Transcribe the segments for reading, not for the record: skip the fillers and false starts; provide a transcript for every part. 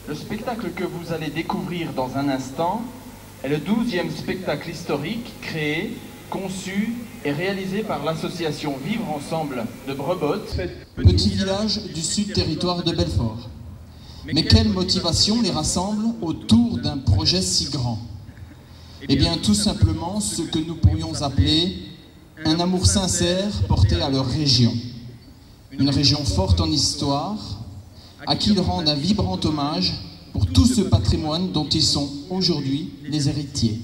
Le spectacle que vous allez découvrir dans un instant est le 12e spectacle historique créé, conçu et réalisé par l'association Vivre Ensemble de Brebotte. Petit village du sud territoire de Belfort. Mais quelle motivation les rassemble autour d'un projet si grand? Eh bien, tout simplement ce que nous pourrions appeler un amour sincère porté à leur région. Une région forte en histoire, à qui ils rendent un vibrant hommage pour tout ce patrimoine dont ils sont aujourd'hui les héritiers.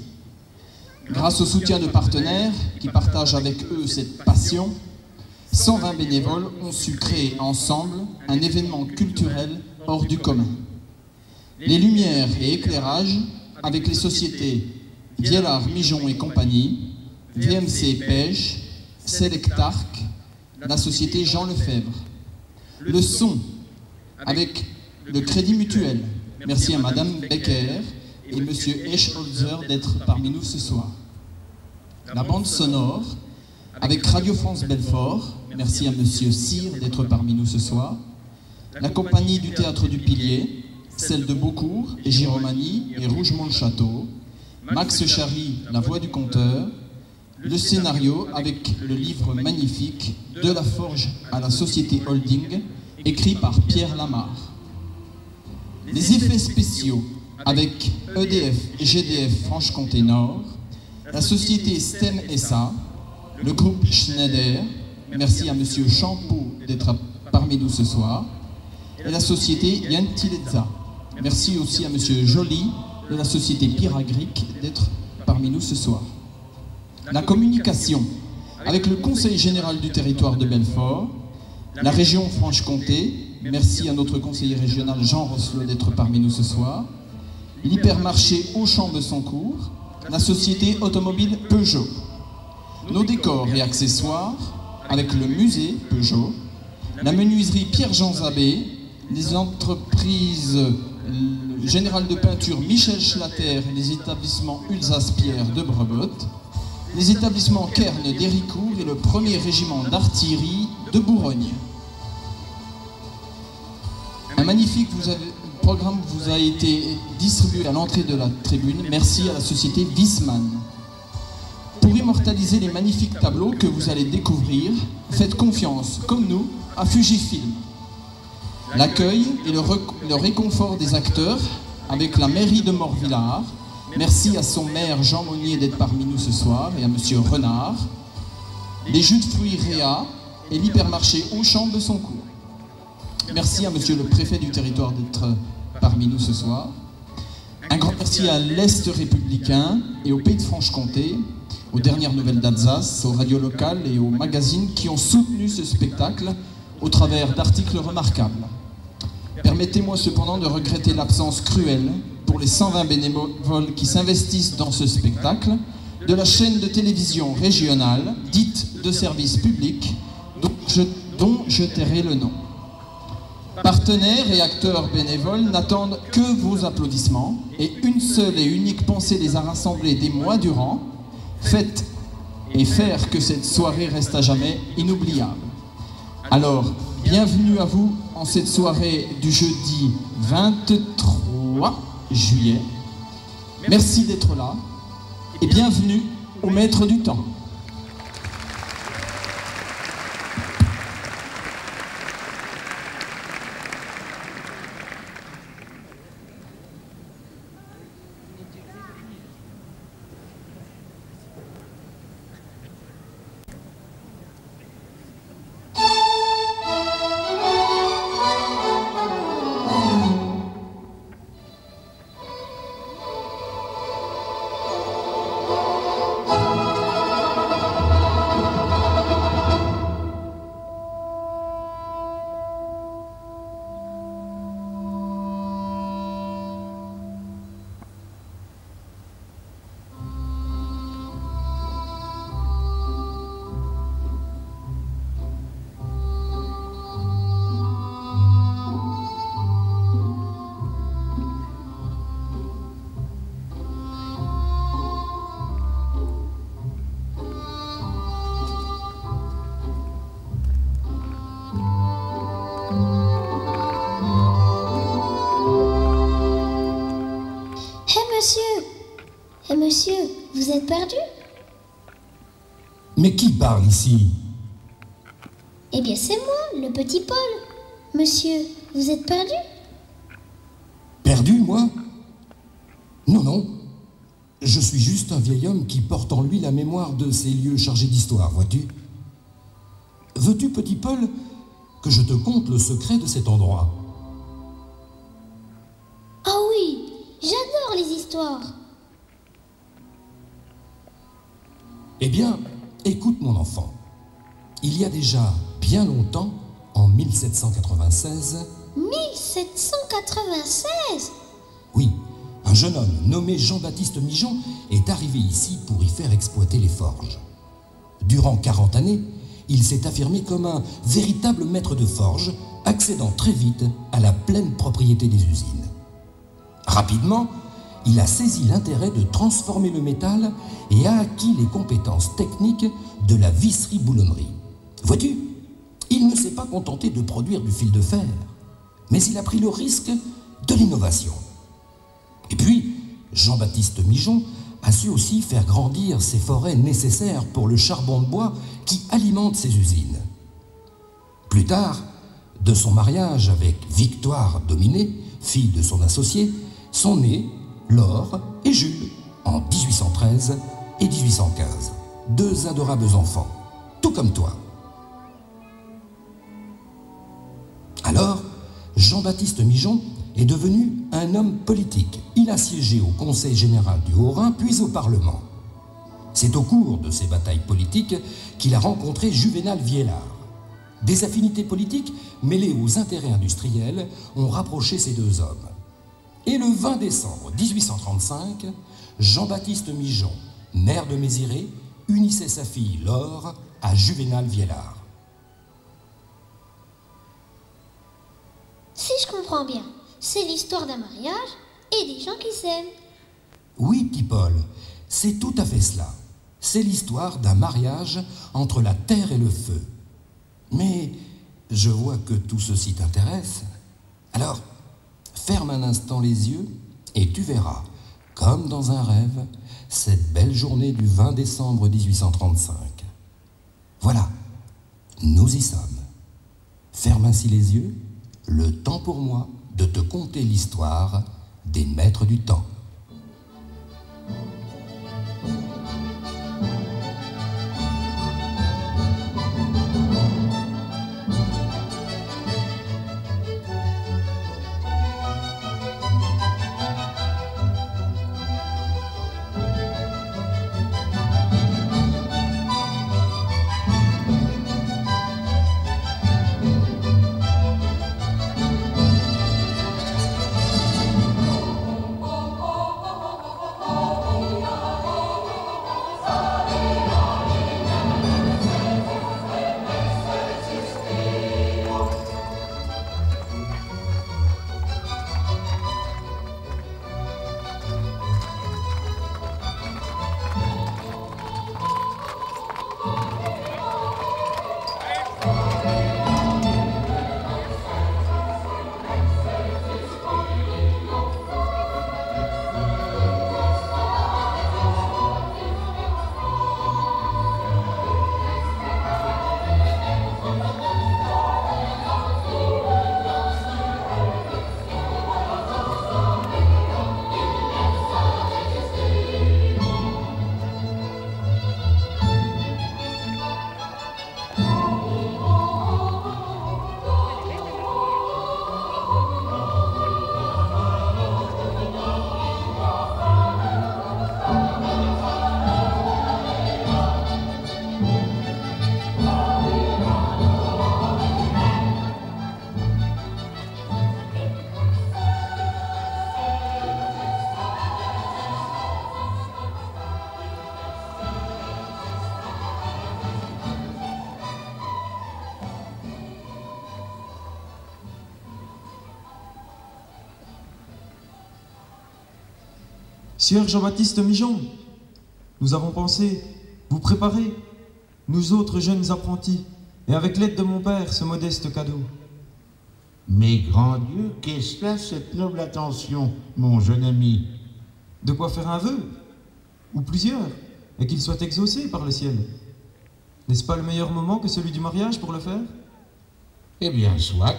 Grâce au soutien de partenaires qui partagent avec eux cette passion, 120 bénévoles ont su créer ensemble un événement culturel hors du commun. Les lumières et éclairages avec les sociétés Viellard, Mijon et compagnie, VMC Pêche, Selectarc, la société Jean Lefebvre. Le son avec le Crédit Mutuel. Merci à Madame Becker et Monsieur Eschholzer d'être parmi nous ce soir. La bande sonore avec Radio France Belfort. Merci à Monsieur Cyr d'être parmi nous ce soir. La compagnie du Théâtre du Pilier, celle de Beaucourt et Giromagny et Rougemont-le-Château. Max Chary, La Voix du Conteur. Le scénario avec le livre magnifique De la Forge à la Société Holding, écrit par Pierre Lamarre. Les effets spéciaux avec EDF et GDF Franche-Comté Nord, la société STEM SA, le groupe Schneider, merci à Monsieur Champeau d'être parmi nous ce soir, et la société Yantilezza. Merci aussi à Monsieur Joly de la société Pyragric d'être parmi nous ce soir. La communication avec le Conseil général du territoire de Belfort, la région Franche-Comté, merci à notre conseiller régional Jean Rosselot d'être parmi nous ce soir, l'hypermarché Auchan-Bessancourt, la société automobile Peugeot, nos décors et accessoires avec le musée Peugeot, la menuiserie Pierre-Jean Zabé, les entreprises générales de peinture Michel Schlatter et les établissements Ulzas-Pierre de Brebotte, les établissements Kern d'Héricourt et le 1er régiment d'artillerie de Bourgogne. Un magnifique programme vous a été distribué à l'entrée de la tribune. Merci à la société Wiesmann. Pour immortaliser les magnifiques tableaux que vous allez découvrir, faites confiance, comme nous, à Fujifilm. L'accueil et le réconfort des acteurs avec la mairie de Morvillard. Merci à son maire Jean Monnier d'être parmi nous ce soir et à Monsieur Renard. Les jus de fruits Réa et l'hypermarché Auchan-Bessancourt. Merci à Monsieur le préfet du territoire d'être parmi nous ce soir. Un grand merci à l'Est républicain et au Pays de Franche-Comté, aux dernières nouvelles d'Alsace, aux radios locales et aux magazines qui ont soutenu ce spectacle au travers d'articles remarquables. Permettez-moi cependant de regretter l'absence cruelle pour les 120 bénévoles qui s'investissent dans ce spectacle de la chaîne de télévision régionale, dite de service public, dont je tairai le nom. Partenaires et acteurs bénévoles n'attendent que vos applaudissements et une seule et unique pensée les a rassemblés des mois durant. Faites et faire que cette soirée reste à jamais inoubliable. Alors, bienvenue à vous en cette soirée du jeudi 23 juillet. Merci d'être là et bienvenue au maître du temps. Eh monsieur, vous êtes perdu? Mais qui parle ici? Eh bien c'est moi, le petit Paul. Monsieur, vous êtes perdu? Perdu, moi? Non, non. Je suis juste un vieil homme qui porte en lui la mémoire de ces lieux chargés d'histoire, vois-tu? Veux-tu, petit Paul, que je te conte le secret de cet endroit? Ah oui, j'adore les histoires. Eh bien, écoute mon enfant. Il y a déjà bien longtemps, en 1796... 1796? Oui, un jeune homme nommé Jean-Baptiste Migeon est arrivé ici pour y faire exploiter les forges. Durant 40 années, il s'est affirmé comme un véritable maître de forge, accédant très vite à la pleine propriété des usines. Rapidement, il a saisi l'intérêt de transformer le métal et a acquis les compétences techniques de la visserie-boulonnerie. Vois-tu, il ne s'est pas contenté de produire du fil de fer, mais il a pris le risque de l'innovation. Et puis, Jean-Baptiste Migeon a su aussi faire grandir ces forêts nécessaires pour le charbon de bois qui alimente ses usines. Plus tard, de son mariage avec Victoire Dominé, fille de son associé, sont nés Laure et Jules en 1813 et 1815. Deux adorables enfants, tout comme toi. Alors, Jean-Baptiste Migeon est devenu un homme politique. Il a siégé au Conseil général du Haut-Rhin, puis au Parlement. C'est au cours de ces batailles politiques qu'il a rencontré Juvénal Viellard. Des affinités politiques mêlées aux intérêts industriels ont rapproché ces deux hommes. Et le 20 décembre 1835, Jean-Baptiste Migeon, maire de Méziré, unissait sa fille Laure à Juvénal Viellard. Si je comprends bien, c'est l'histoire d'un mariage et des gens qui s'aiment. Oui, petit Paul, c'est tout à fait cela. C'est l'histoire d'un mariage entre la terre et le feu. Mais je vois que tout ceci t'intéresse. Alors, ferme un instant les yeux et tu verras, comme dans un rêve, cette belle journée du 20 décembre 1835. Voilà, nous y sommes. Ferme ainsi les yeux, le temps pour moi de te conter l'histoire des maîtres du temps. Sieur Jean-Baptiste Migeon, nous avons pensé vous préparer, nous autres jeunes apprentis, et avec l'aide de mon père, ce modeste cadeau. Mais grand Dieu, qu'est-ce que cette noble attention, mon jeune ami? De quoi faire un vœu? ou plusieurs, et qu'ils soient exaucés par le ciel. N'est-ce pas le meilleur moment que celui du mariage pour le faire? Eh bien, soit,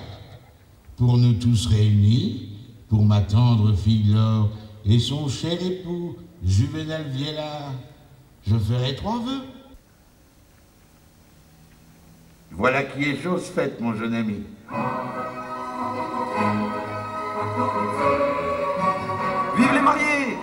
pour nous tous réunis, pour ma tendre fille Laure et son cher époux, Juvénal Viellard, je ferai 3 vœux. Voilà qui est chose faite, mon jeune ami. Vive les mariés!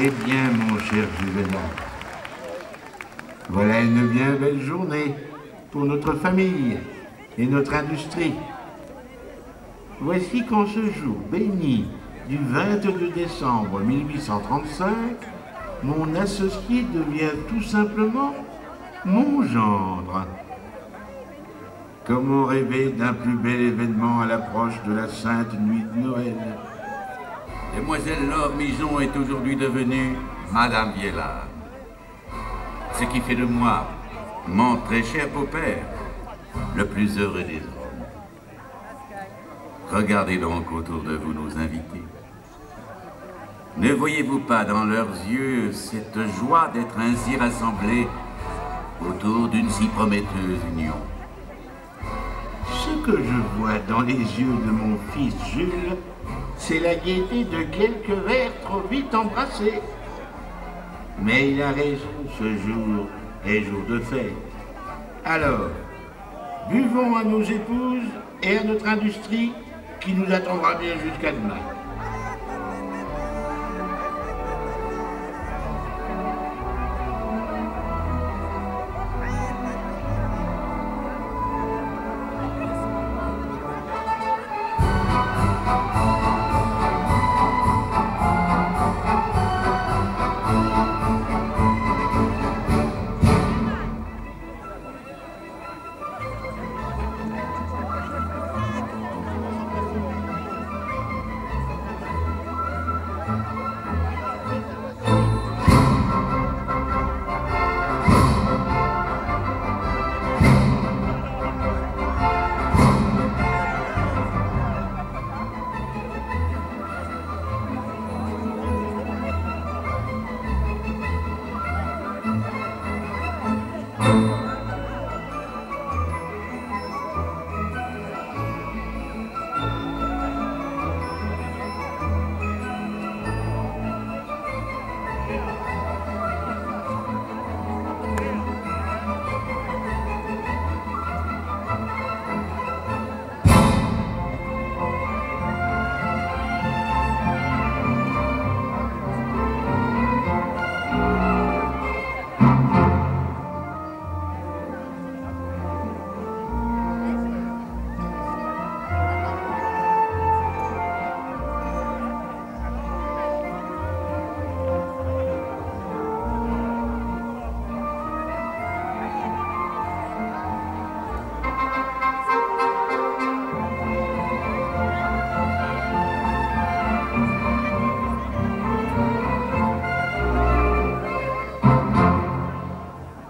Eh bien, mon cher Juvenal, voilà une bien belle journée pour notre famille et notre industrie. Voici qu'en ce jour béni du 22 décembre 1835, mon associé devient tout simplement mon gendre. Comment rêver d'un plus bel événement à l'approche de la sainte nuit de Noël? Demoiselle Laure Mijon est aujourd'hui devenue Madame Viellard. Ce qui fait de moi, mon très cher beau-père, le plus heureux des hommes. Regardez donc autour de vous nos invités. Ne voyez-vous pas dans leurs yeux cette joie d'être ainsi rassemblés autour d'une si prometteuse union? Ce que je vois dans les yeux de mon fils Jules, c'est la gaieté de quelques vers trop vite embrassés. Mais il a raison, ce jour est jour de fête. Alors, buvons à nos épouses et à notre industrie qui nous attendra bien jusqu'à demain.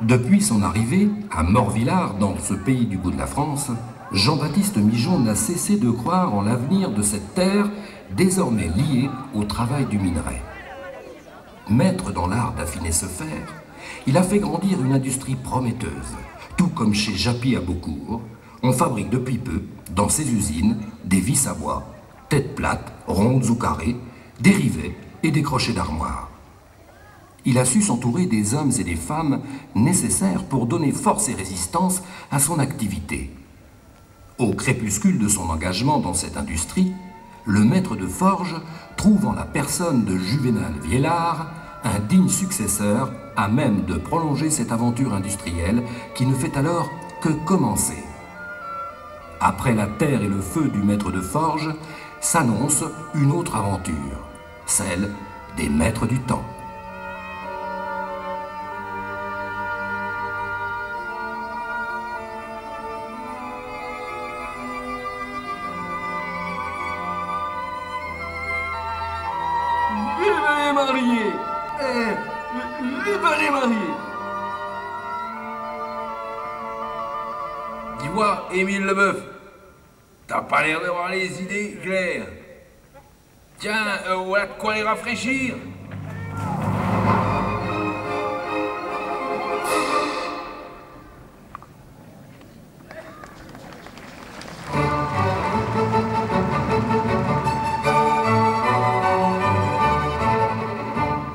Depuis son arrivée à Morvillard, dans ce pays du bout de la France, Jean-Baptiste Mijon n'a cessé de croire en l'avenir de cette terre désormais liée au travail du minerai. Maître dans l'art d'affiner ce fer, il a fait grandir une industrie prometteuse. Tout comme chez Japy à Beaucourt, on fabrique depuis peu, dans ses usines, des vis à bois, têtes plates, rondes ou carrées, des rivets et des crochets d'armoire. Il a su s'entourer des hommes et des femmes nécessaires pour donner force et résistance à son activité. Au crépuscule de son engagement dans cette industrie, le maître de forge trouve en la personne de Juvenal Viellard un digne successeur à même de prolonger cette aventure industrielle qui ne fait alors que commencer. Après la terre et le feu du maître de forge, s'annonce une autre aventure, celle des maîtres du temps. Dis-moi, Émile Leboeuf, t'as pas l'air d'avoir les idées claires. Tiens, voilà de quoi les rafraîchir.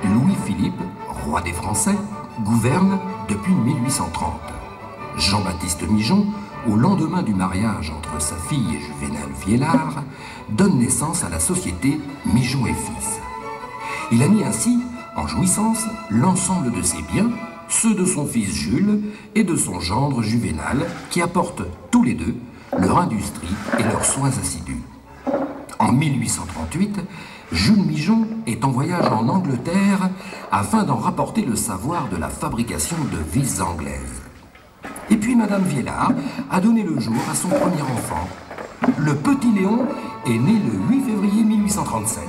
Louis-Philippe, roi des Français, gouverne depuis 1830. Jean-Baptiste Mijon, au lendemain du mariage entre sa fille et Juvenal Viellard, donne naissance à la société Mijon et Fils. Il a mis ainsi en jouissance l'ensemble de ses biens, ceux de son fils Jules et de son gendre Juvénal, qui apportent tous les deux leur industrie et leurs soins assidus. En 1838, Jules Migeon est en voyage en Angleterre afin d'en rapporter le savoir de la fabrication de vis anglaises. Et puis Madame Viellard a donné le jour à son premier enfant. Le petit Léon est né le 8 février 1837.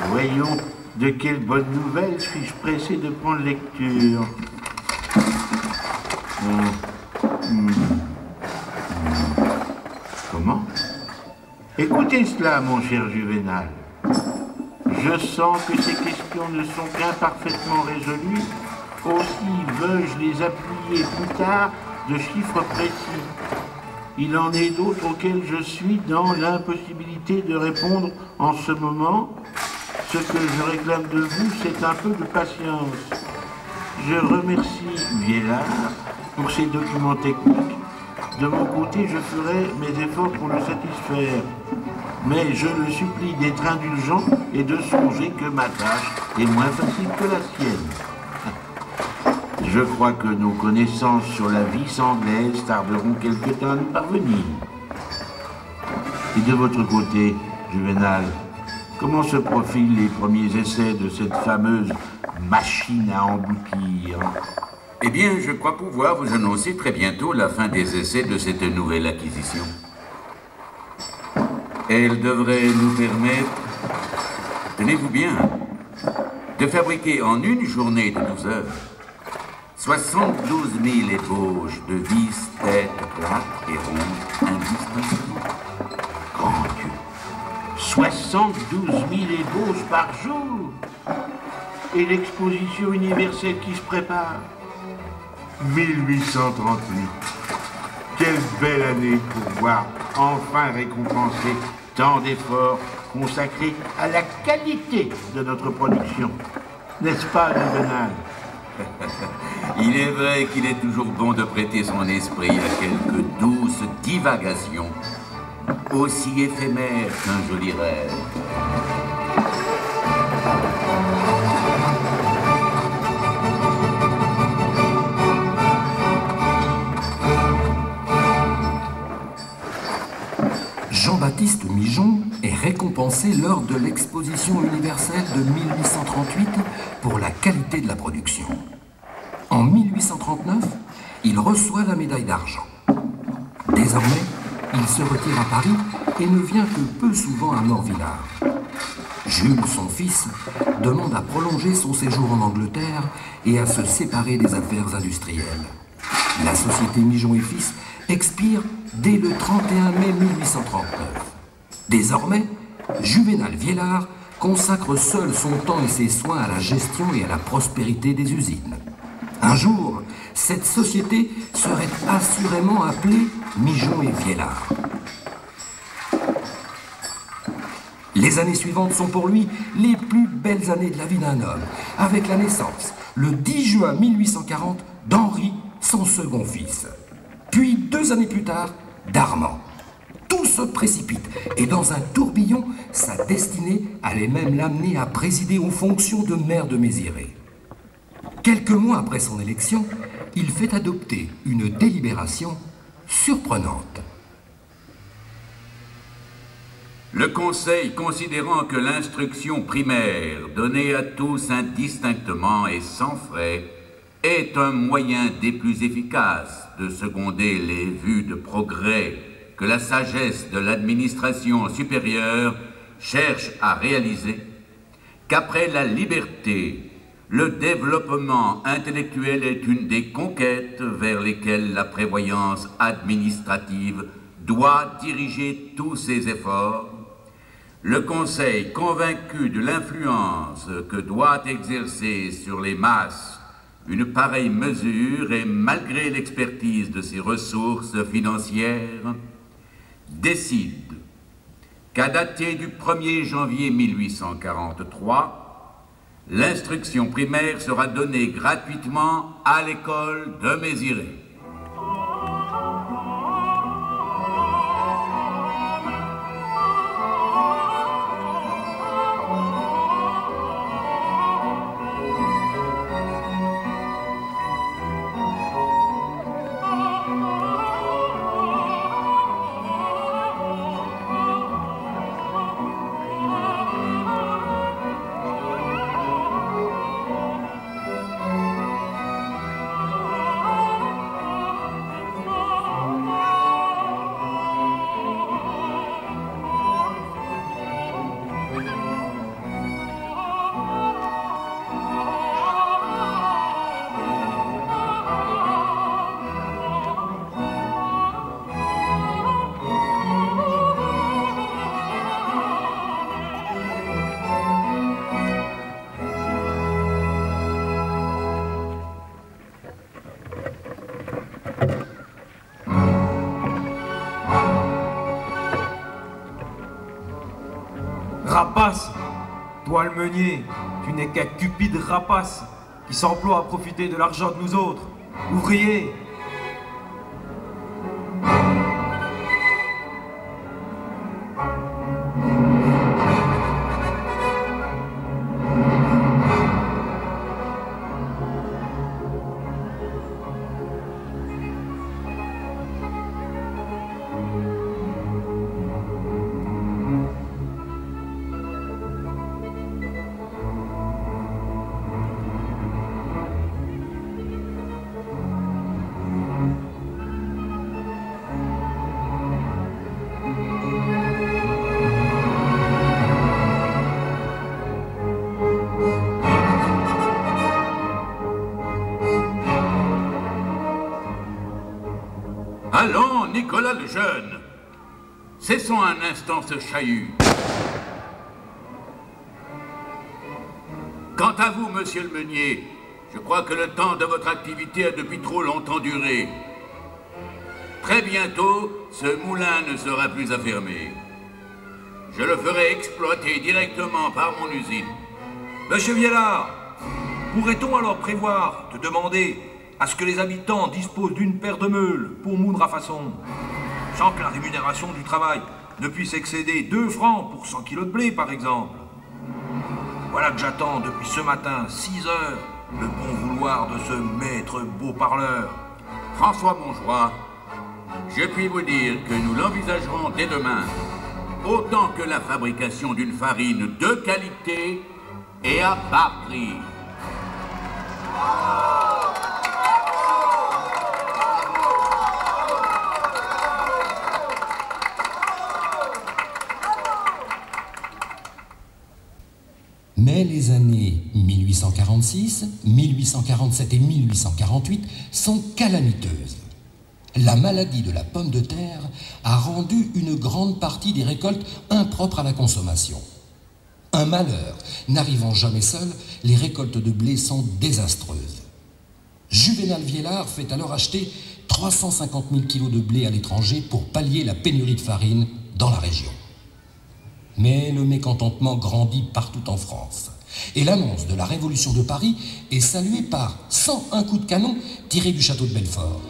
Voyons, de quelle bonne nouvelle suis-je pressé de prendre lecture. Comment? Écoutez cela, mon cher Juvénal. Je sens que ces questions ne sont qu'imparfaitement résolues, aussi veux-je les appuyer plus tard de chiffres précis. Il en est d'autres auxquels je suis dans l'impossibilité de répondre en ce moment. Ce que je réclame de vous, c'est un peu de patience. Je remercie Viellard pour ces documents techniques. De mon côté, je ferai mes efforts pour le satisfaire. Mais je le supplie d'être indulgent et de songer que ma tâche est moins facile que la sienne. Je crois que nos connaissances sur la vis anglaise tarderont quelque temps à nous parvenir. Et de votre côté, Juvénal, comment se profilent les premiers essais de cette fameuse machine à emboutir? Eh bien, je crois pouvoir vous annoncer très bientôt la fin des essais de cette nouvelle acquisition. Elle devrait nous permettre, tenez-vous bien, de fabriquer en une journée de 12 heures 72 000 ébauches de vis, têtes plates et rondes indistinctes. Grand Dieu! 72 000 ébauches par jour! Et l'exposition universelle qui se prépare? 1838. Quelle belle année pour voir enfin récompenser tant d'efforts consacrés à la qualité de notre production. N'est-ce pas, Juvénal? Il est vrai qu'il est toujours bon de prêter son esprit à quelques douces divagations, aussi éphémères qu'un joli rêve. Jean-Baptiste Migeon est récompensé lors de l'exposition universelle de 1838 pour la qualité de la production. En 1839, il reçoit la médaille d'argent. Désormais, il se retire à Paris et ne vient que peu souvent à Morvillard. Jules, son fils, demande à prolonger son séjour en Angleterre et à se séparer des affaires industrielles. La société Migeon et Fils expire dès le 31 mai 1839. Désormais, Juvénal Viellard consacre seul son temps et ses soins à la gestion et à la prospérité des usines. Un jour, cette société serait assurément appelée Migeon et Viellard. Les années suivantes sont pour lui les plus belles années de la vie d'un homme, avec la naissance, le 10 juin 1840, d'Henri, son second fils. Puis 2 années plus tard, d'Armand. Tout se précipite et dans un tourbillon, sa destinée allait même l'amener à présider aux fonctions de maire de Méziré. Quelques mois après son élection, il fait adopter une délibération surprenante. Le Conseil, considérant que l'instruction primaire donnée à tous indistinctement et sans frais est un moyen des plus efficaces de seconder les vues de progrès que la sagesse de l'administration supérieure cherche à réaliser, qu'après la liberté, le développement intellectuel est une des conquêtes vers lesquelles la prévoyance administrative doit diriger tous ses efforts, le Conseil, convaincu de l'influence que doit exercer sur les masses une pareille mesure et malgré l'expertise de ses ressources financières, décide qu'à dater du 1er janvier 1843, l'instruction primaire sera donnée gratuitement à l'école de Méziré. Rapace, toi le meunier, tu n'es qu'un cupide rapace qui s'emploie à profiter de l'argent de nous autres, ouvriers. Allons, Nicolas le Jeune, cessons un instant ce chahut. Quant à vous, monsieur le meunier, je crois que le temps de votre activité a depuis trop longtemps duré. Très bientôt, ce moulin ne sera plus à fermer. Je le ferai exploiter directement par mon usine. Monsieur Viellard, pourrait-on alors prévoir de demander à ce que les habitants disposent d'une paire de meules pour moudre à façon, sans que la rémunération du travail ne puisse excéder 2 francs pour 100 kilos de blé, par exemple? Voilà que j'attends depuis ce matin, 6 heures, le bon vouloir de ce maître beau parleur. François Montjoie, je puis vous dire que nous l'envisagerons dès demain, autant que la fabrication d'une farine de qualité et à bas prix. Mais les années 1846, 1847 et 1848 sont calamiteuses. La maladie de la pomme de terre a rendu une grande partie des récoltes impropres à la consommation. Un malheur, n'arrivant jamais seul, les récoltes de blé sont désastreuses. Juvénal Viellard fait alors acheter 350 000 kilos de blé à l'étranger pour pallier la pénurie de farine dans la région. Mais le mécontentement grandit partout en France. Et l'annonce de la Révolution de Paris est saluée par 101 coups de canon tirés du château de Belfort.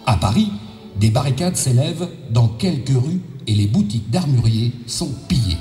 À Paris, des barricades s'élèvent dans quelques rues et les boutiques d'armuriers sont pillées.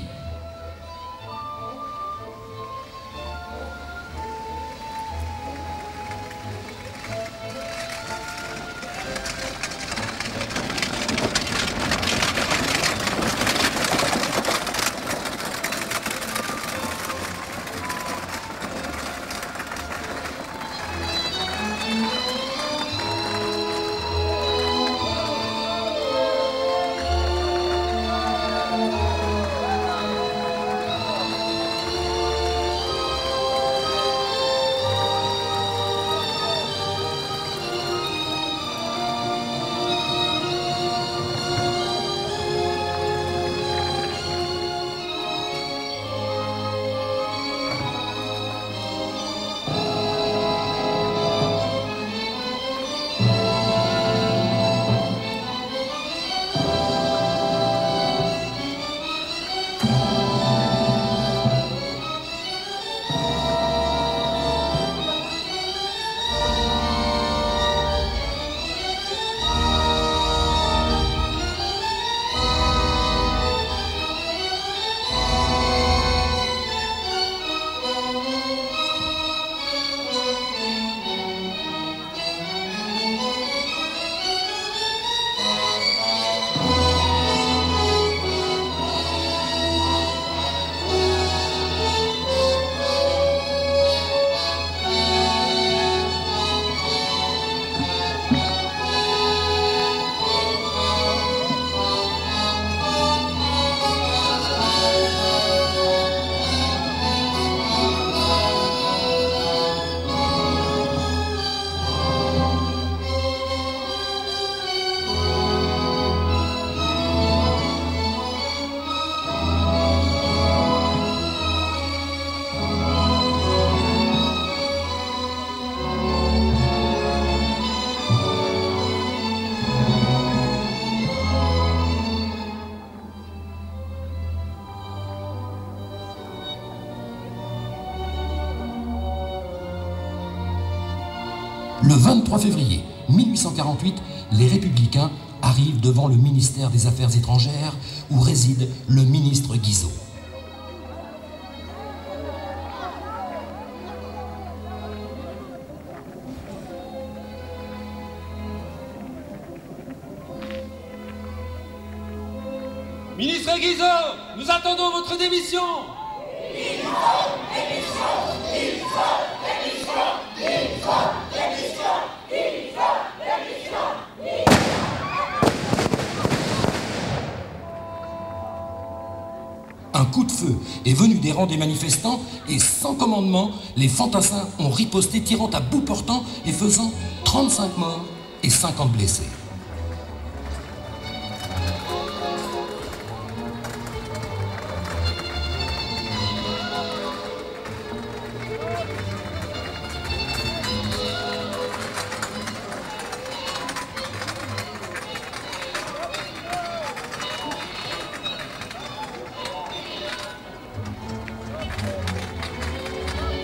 Le 23 février 1848, les Républicains arrivent devant le ministère des Affaires étrangères où réside le ministre Guizot. Ministre Guizot, nous attendons votre démission. Un coup de feu est venu des rangs des manifestants et sans commandement, les fantassins ont riposté tirant à bout portant et faisant 35 morts et 50 blessés.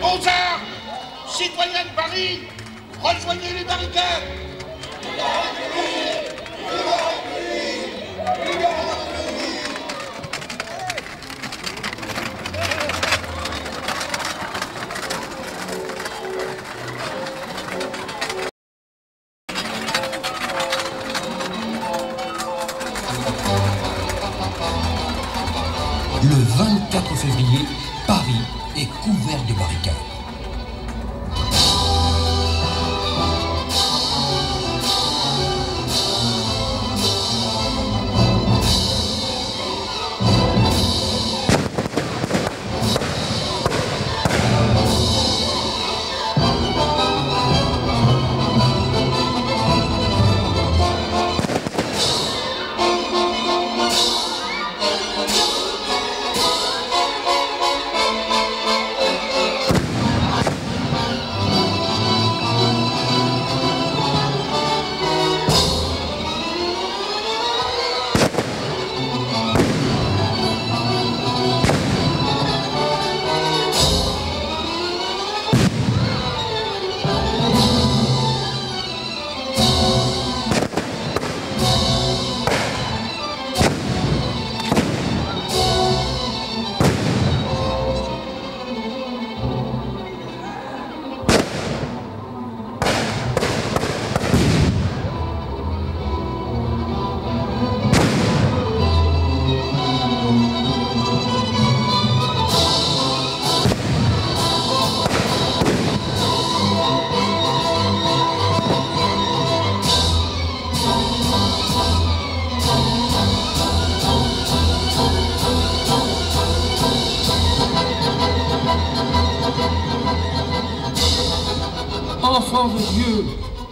Aux armes, citoyens de Paris, rejoignez les barricades. Le 24 février, Paris est couvert de barricades. Enfants de Dieu,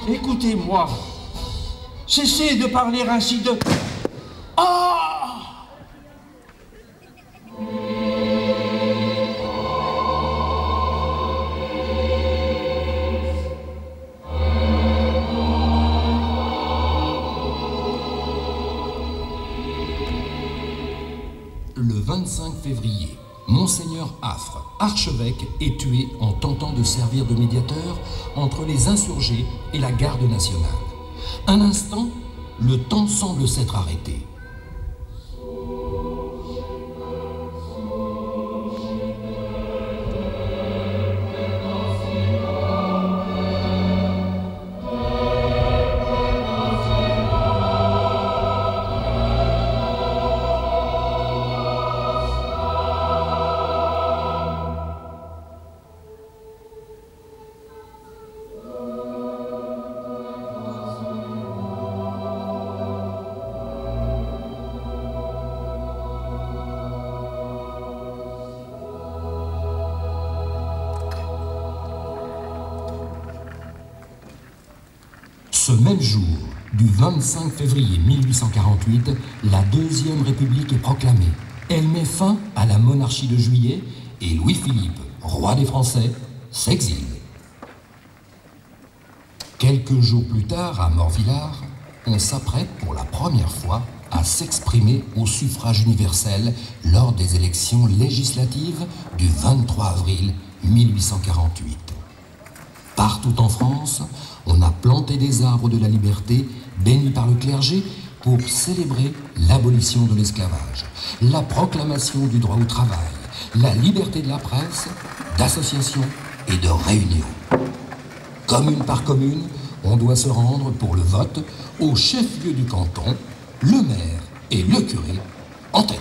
écoutez-moi. Cessez de parler ainsi de... Ah! Le 25 février, Monseigneur Affre, archevêque, est tué en tentant de servir de médiateur entre les insurgés et la garde nationale. Un instant, le temps semble s'être arrêté. Ce même jour, du 25 février 1848, la Deuxième République est proclamée. Elle met fin à la monarchie de Juillet et Louis-Philippe, roi des Français, s'exile. Quelques jours plus tard, à Morvillard, on s'apprête pour la première fois à s'exprimer au suffrage universel lors des élections législatives du 23 avril 1848. Partout en France, on a planté des arbres de la liberté bénis par le clergé pour célébrer l'abolition de l'esclavage, la proclamation du droit au travail, la liberté de la presse, d'association et de réunion. Commune par commune, on doit se rendre pour le vote au chef-lieu du canton, le maire et le curé en tête.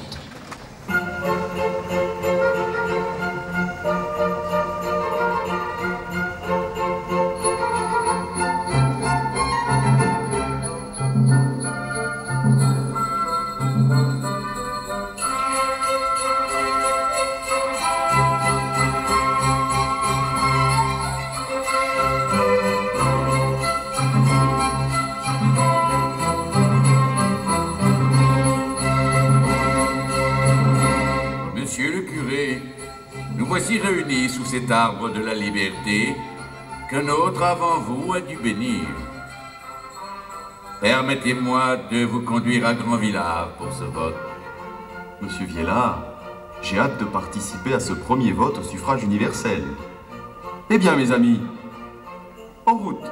Voici réunis sous cet arbre de la liberté qu'un autre avant vous a dû bénir. Permettez-moi de vous conduire à Grandvillard pour ce vote. Monsieur Viellard, j'ai hâte de participer à ce premier vote au suffrage universel. Eh bien, mes amis, en route.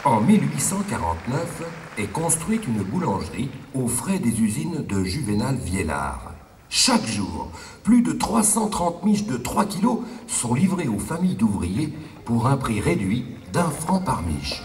En 1849 est construite une boulangerie aux frais des usines de Juvénal Viellard. Chaque jour, plus de 330 miches de 3 kilos sont livrées aux familles d'ouvriers pour un prix réduit d'1 franc par miche.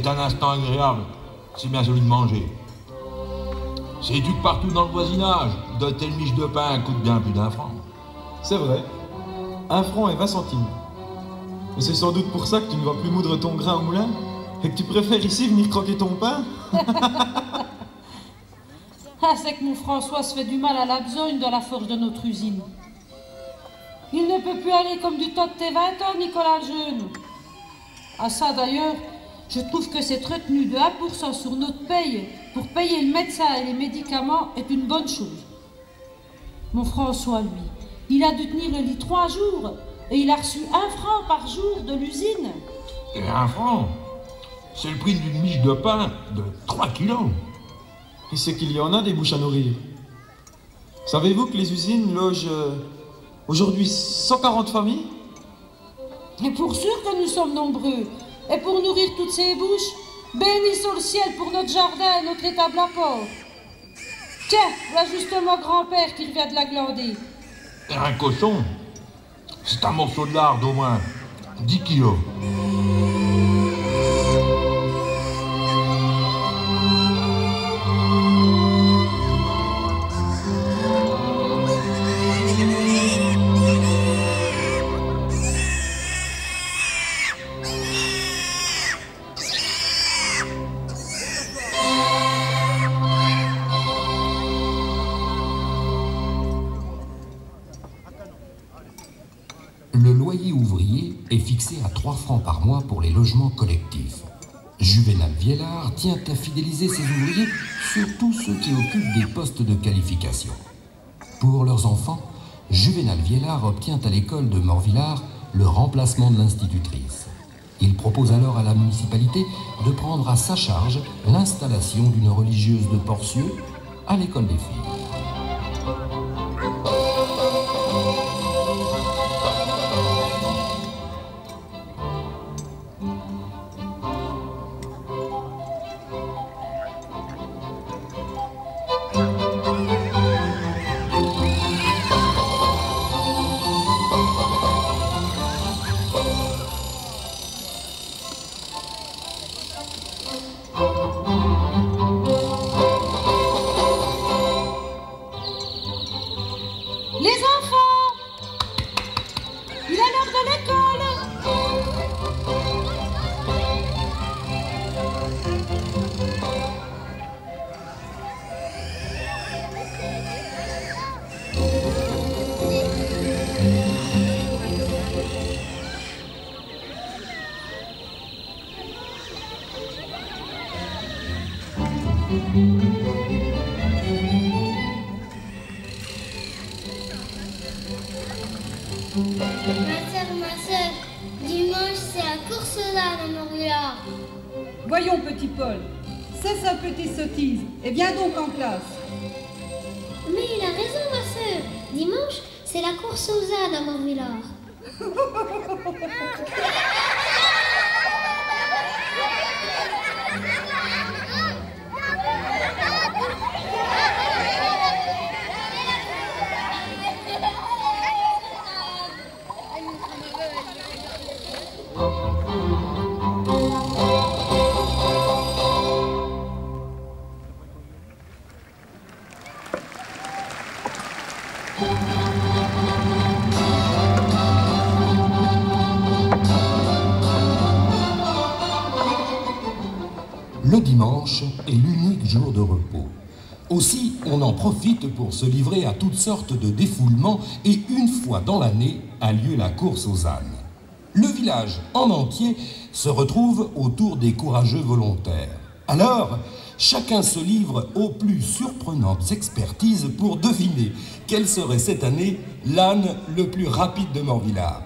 C'est un instant agréable, c'est bien celui de manger. Sais-tu que partout dans le voisinage, de telles miches de pain coûtent bien plus d'1 franc? C'est vrai. 1 franc et 20 centimes. Mais c'est sans doute pour ça que tu ne vas plus moudre ton grain au moulin et que tu préfères ici venir croquer ton pain. Ah, c'est que mon François se fait du mal à la besogne de la forge de notre usine. Il ne peut plus aller comme du temps de tes 20 ans, Nicolas le jeune. Ah ça d'ailleurs, je trouve que cette retenue de 1% sur notre paye pour payer le médecin et les médicaments est une bonne chose. Mon François, lui, il a dû tenir le lit 3 jours et il a reçu 1 franc par jour de l'usine. Et 1 franc, c'est le prix d'une miche de pain de 3 kilos. Et c'est qu'il y en a des bouches à nourrir. Savez-vous que les usines logent aujourd'hui 140 familles? Et pour sûr que nous sommes nombreux. Et pour nourrir toutes ces bouches, bénissons le ciel pour notre jardin et notre étable à porc. Tiens, voilà justement grand-père qui revient de la glander. Et un cochon, c'est un morceau de lard d'au moins 10 kilos. Le loyer ouvrier est fixé à 3 francs par mois pour les logements collectifs. Juvénal Viellard tient à fidéliser ses ouvriers, surtout ceux qui occupent des postes de qualification. Pour leurs enfants, Juvénal Viellard obtient à l'école de Morvillard le remplacement de l'institutrice. Il propose alors à la municipalité de prendre à sa charge l'installation d'une religieuse de Porcieux à l'école des filles. Ma soeur, dimanche c'est la course aux ânes à Morvillard. Voyons, petit Paul, cesse un peu tes sottises et viens donc en classe. Mais il a raison, ma soeur. Dimanche, c'est la course aux ânes à Morvillard. Le dimanche est l'unique jour de repos. Aussi, on en profite pour se livrer à toutes sortes de défoulements et une fois dans l'année a lieu la course aux ânes. Le village en entier se retrouve autour des courageux volontaires. Alors, chacun se livre aux plus surprenantes expertises pour deviner quel serait cette année l'âne le plus rapide de Morvillard.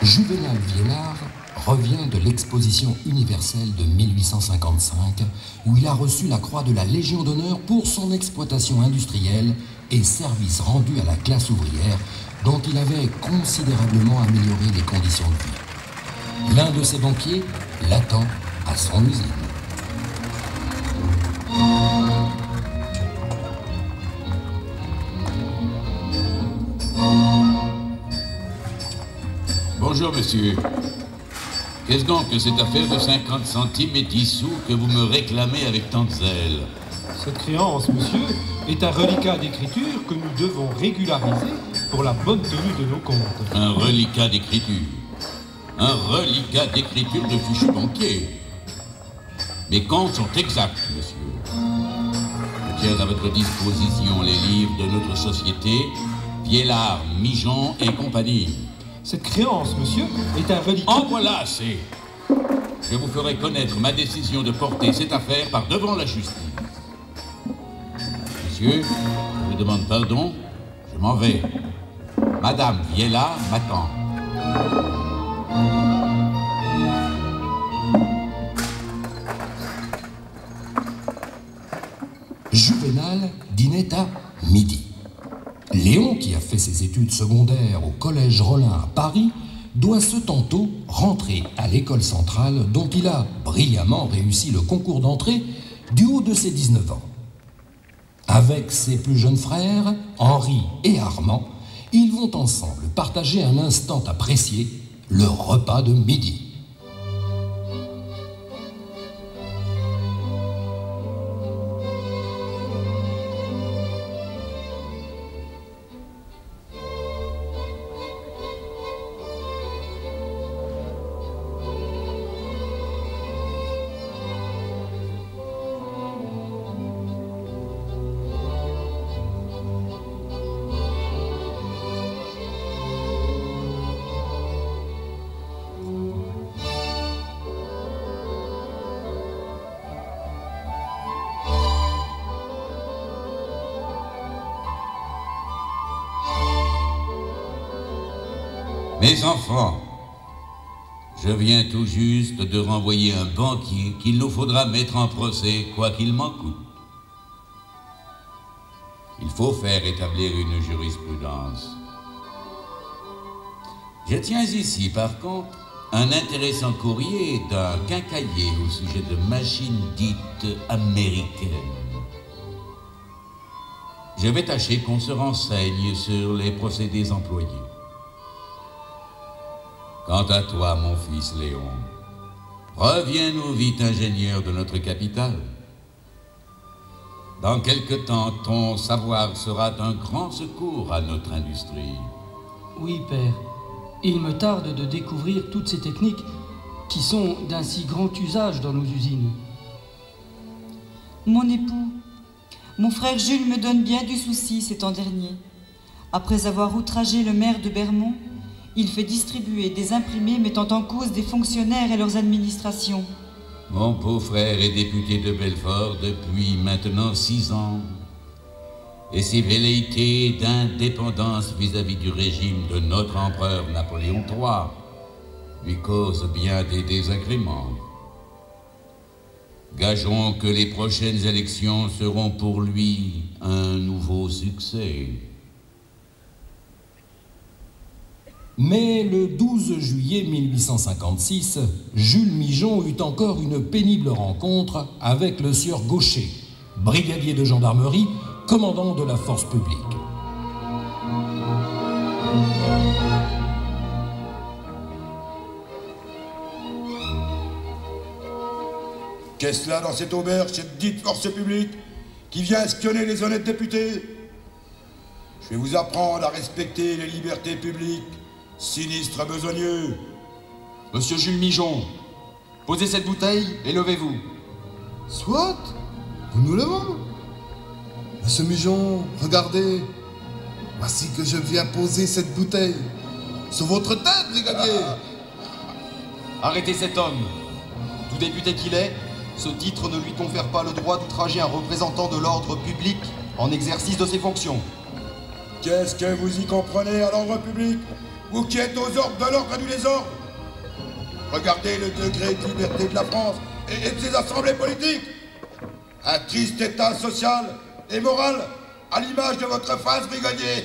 Juvénal Viellard revient de l'exposition universelle de 1855, où il a reçu la croix de la Légion d'honneur pour son exploitation industrielle et services rendus à la classe ouvrière, dont il avait considérablement amélioré les conditions de vie. L'un de ses banquiers l'attend à son usine. Bonjour, monsieur. Qu'est-ce donc que cette affaire de 50 centimes et 10 sous que vous me réclamez avec tant de zèle? Cette créance, monsieur, est un reliquat d'écriture que nous devons régulariser pour la bonne tenue de nos comptes. Un reliquat d'écriture? Un reliquat d'écriture de fichu banquier? Mes comptes sont exacts, monsieur. Je tiens à votre disposition les livres de notre société, Viellard, Migeon et compagnie. Cette créance, monsieur, est un reliquat... En voilà assez. Je vous ferai connaître ma décision de porter cette affaire par devant la justice. Monsieur, je vous demande pardon, je m'en vais. Madame Viellard m'attend. Juvénal dînait à midi. Léon, qui a fait ses études secondaires au collège Rollin à Paris, doit ce tantôt rentrer à l'école centrale dont il a brillamment réussi le concours d'entrée du haut de ses 19 ans. Avec ses plus jeunes frères, Henri et Armand, ils vont ensemble partager un instant apprécié, le repas de midi. Mes enfants, je viens tout juste de renvoyer un banquier qu'il nous faudra mettre en procès, quoi qu'il m'en coûte. Il faut faire établir une jurisprudence. Je tiens ici, par contre, un intéressant courrier d'un quincaillier au sujet de machines dites américaines. Je vais tâcher qu'on se renseigne sur les procédés employés. Quant à toi, mon fils Léon, reviens-nous vite ingénieur de notre capitale. Dans quelque temps, ton savoir sera d'un grand secours à notre industrie. Oui, père. Il me tarde de découvrir toutes ces techniques qui sont d'un si grand usage dans nos usines. Mon époux, mon frère Jules me donne bien du souci ces temps derniers. Après avoir outragé le maire de Bermond, il fait distribuer des imprimés mettant en cause des fonctionnaires et leurs administrations. Mon pauvre frère est député de Belfort depuis maintenant 6 ans. Et ses velléités d'indépendance vis-à-vis du régime de notre empereur Napoléon III lui causent bien des désagréments. Gageons que les prochaines élections seront pour lui un nouveau succès. Mais le 12 juillet 1856, Jules Migeon eut encore une pénible rencontre avec le sieur Gaucher, brigadier de gendarmerie, commandant de la force publique. Qu'est-ce là dans cette auberge, cette dite force publique, qui vient espionner les honnêtes députés? Je vais vous apprendre à respecter les libertés publiques. Sinistre besogneux. Monsieur Jules Migeon, posez cette bouteille et levez-vous. Soit, vous nous levons. Monsieur Migeon, regardez. Voici que je viens poser cette bouteille sur votre tête, brigadier. Arrêtez cet homme. Tout député qu'il est, ce titre ne lui confère pas le droit d'outrager un représentant de l'ordre public en exercice de ses fonctions. Qu'est-ce que vous y comprenez à l'ordre public? vous qui êtes aux ordres de l'ordre et du désordre. Regardez le degré de liberté de la France et de ses assemblées politiques. Un triste état social et moral à l'image de votre face brigadier.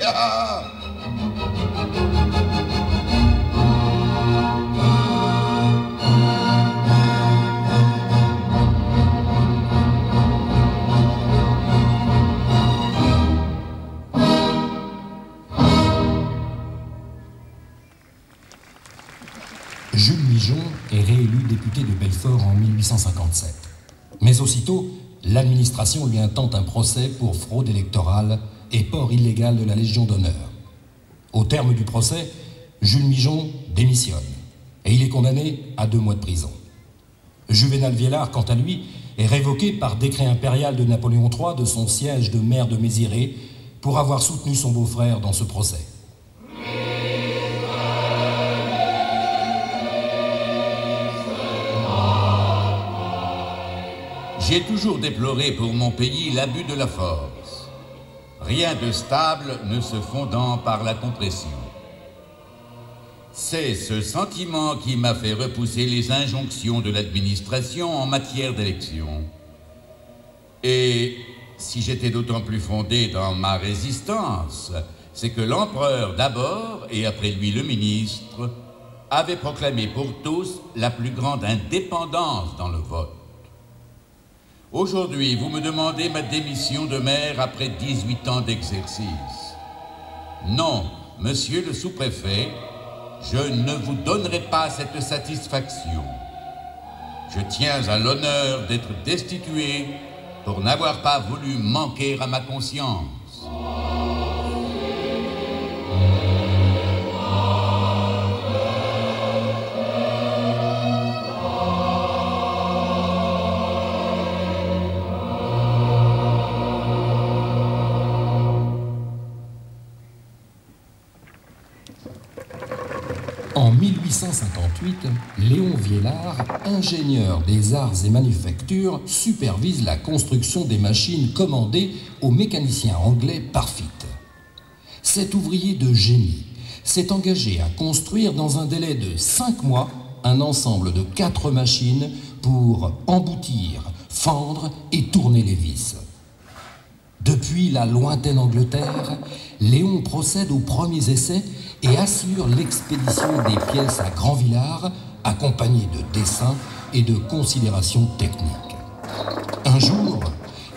Jules Migeon est réélu député de Belfort en 1857. Mais aussitôt, l'administration lui intente un procès pour fraude électorale et port illégal de la Légion d'honneur. Au terme du procès, Jules Migeon démissionne et il est condamné à 2 mois de prison. Juvénal Viellard, quant à lui, est révoqué par décret impérial de Napoléon III de son siège de maire de Méziré pour avoir soutenu son beau-frère dans ce procès. J'ai toujours déploré pour mon pays l'abus de la force. Rien de stable ne se fondant par la compression. C'est ce sentiment qui m'a fait repousser les injonctions de l'administration en matière d'élection. Et si j'étais d'autant plus fondé dans ma résistance, c'est que l'empereur d'abord, et après lui le ministre, avait proclamé pour tous la plus grande indépendance dans le vote. Aujourd'hui, vous me demandez ma démission de maire après 18 ans d'exercice. Non, monsieur le sous-préfet, je ne vous donnerai pas cette satisfaction. Je tiens à l'honneur d'être destitué pour n'avoir pas voulu manquer à ma conscience. En 1858, Léon Viellard, ingénieur des arts et manufactures, supervise la construction des machines commandées au mécanicien anglais Parfitt. Cet ouvrier de génie s'est engagé à construire dans un délai de 5 mois un ensemble de 4 machines pour emboutir, fendre et tourner les vis. Depuis la lointaine Angleterre, Léon procède aux premiers essais et assure l'expédition des pièces à Grand-Villard, accompagnées de dessins et de considérations techniques. Un jour,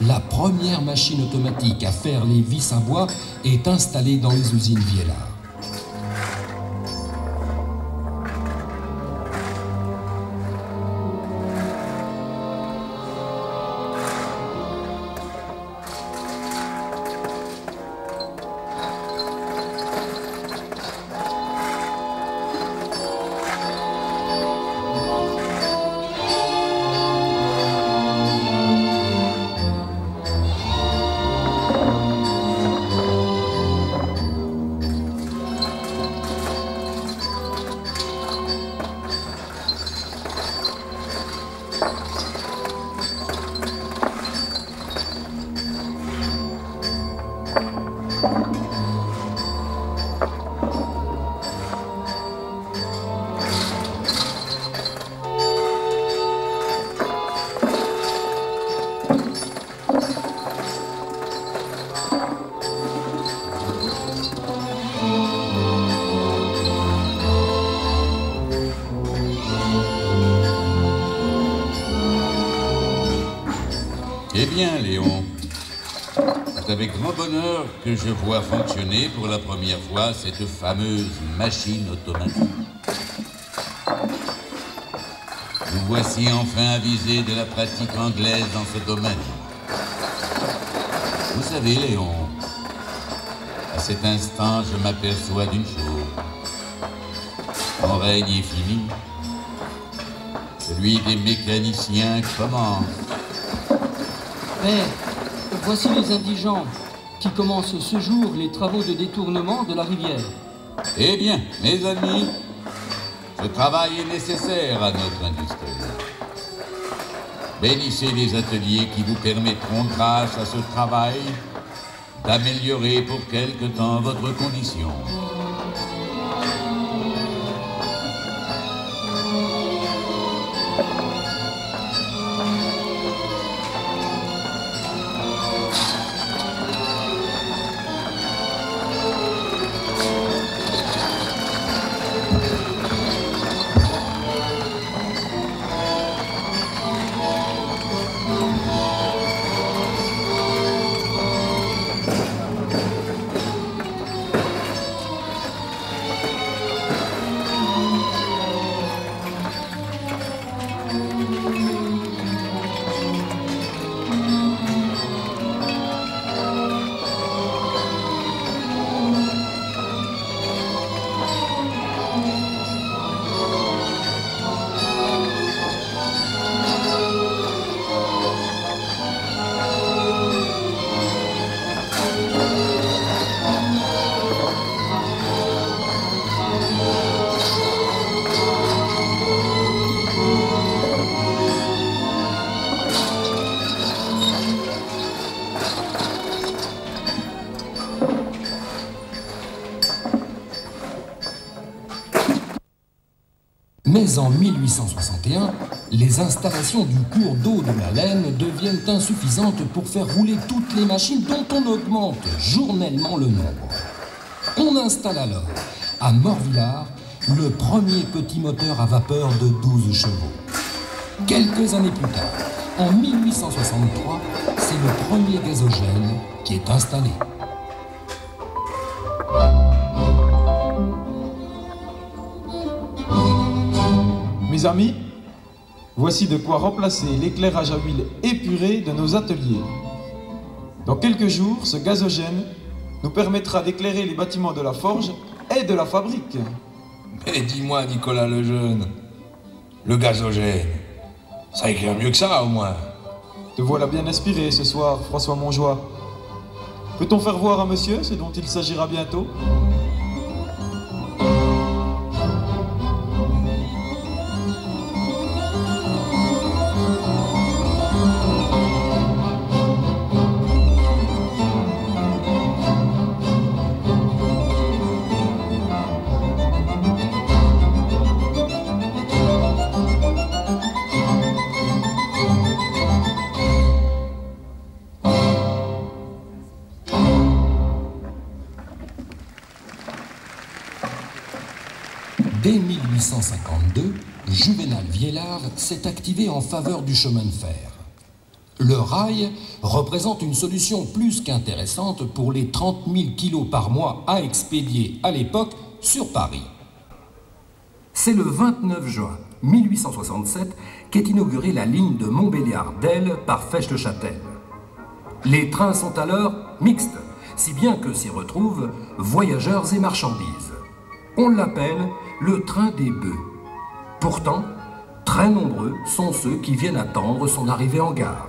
la première machine automatique à faire les vis à bois est installée dans les usines Viellard. Eh bien, Léon, c'est avec grand bonheur que je vois fonctionner pour la première fois cette fameuse machine automatique. Nous voici enfin avisés de la pratique anglaise dans ce domaine. Vous savez, Léon, à cet instant, je m'aperçois d'une chose. Mon règne est fini. Celui des mécaniciens commence. Père, voici les indigents qui commencent ce jour les travaux de détournement de la rivière. Eh bien, mes amis, ce travail est nécessaire à notre industrie. Bénissez les ateliers qui vous permettront, grâce à ce travail, d'améliorer pour quelque temps votre condition. Mais en 1861, les installations du cours d'eau de la Laine deviennent insuffisantes pour faire rouler toutes les machines dont on augmente journellement le nombre. On installe alors à Morvillard le premier petit moteur à vapeur de 12 chevaux. Quelques années plus tard, en 1863, c'est le premier gazogène qui est installé. Mes amis, voici de quoi remplacer l'éclairage à huile épuré de nos ateliers. Dans quelques jours, ce gazogène nous permettra d'éclairer les bâtiments de la forge et de la fabrique. Mais dis-moi, Nicolas Lejeune, le gazogène, ça éclaire mieux que ça, au moins. Te voilà bien inspiré ce soir, François Montjoie. Peut-on faire voir à monsieur ce dont il s'agira bientôt ? Dès 1852, Juvénal Viellard s'est activé en faveur du chemin de fer. Le rail représente une solution plus qu'intéressante pour les 30 000 kilos par mois à expédier à l'époque sur Paris. C'est le 29 juin 1867 qu'est inaugurée la ligne de Montbéliard-Delle par Fecht-Châtel. Les trains sont alors mixtes, si bien que s'y retrouvent voyageurs et marchandises. On l'appelle le train des bœufs. Pourtant, très nombreux sont ceux qui viennent attendre son arrivée en gare.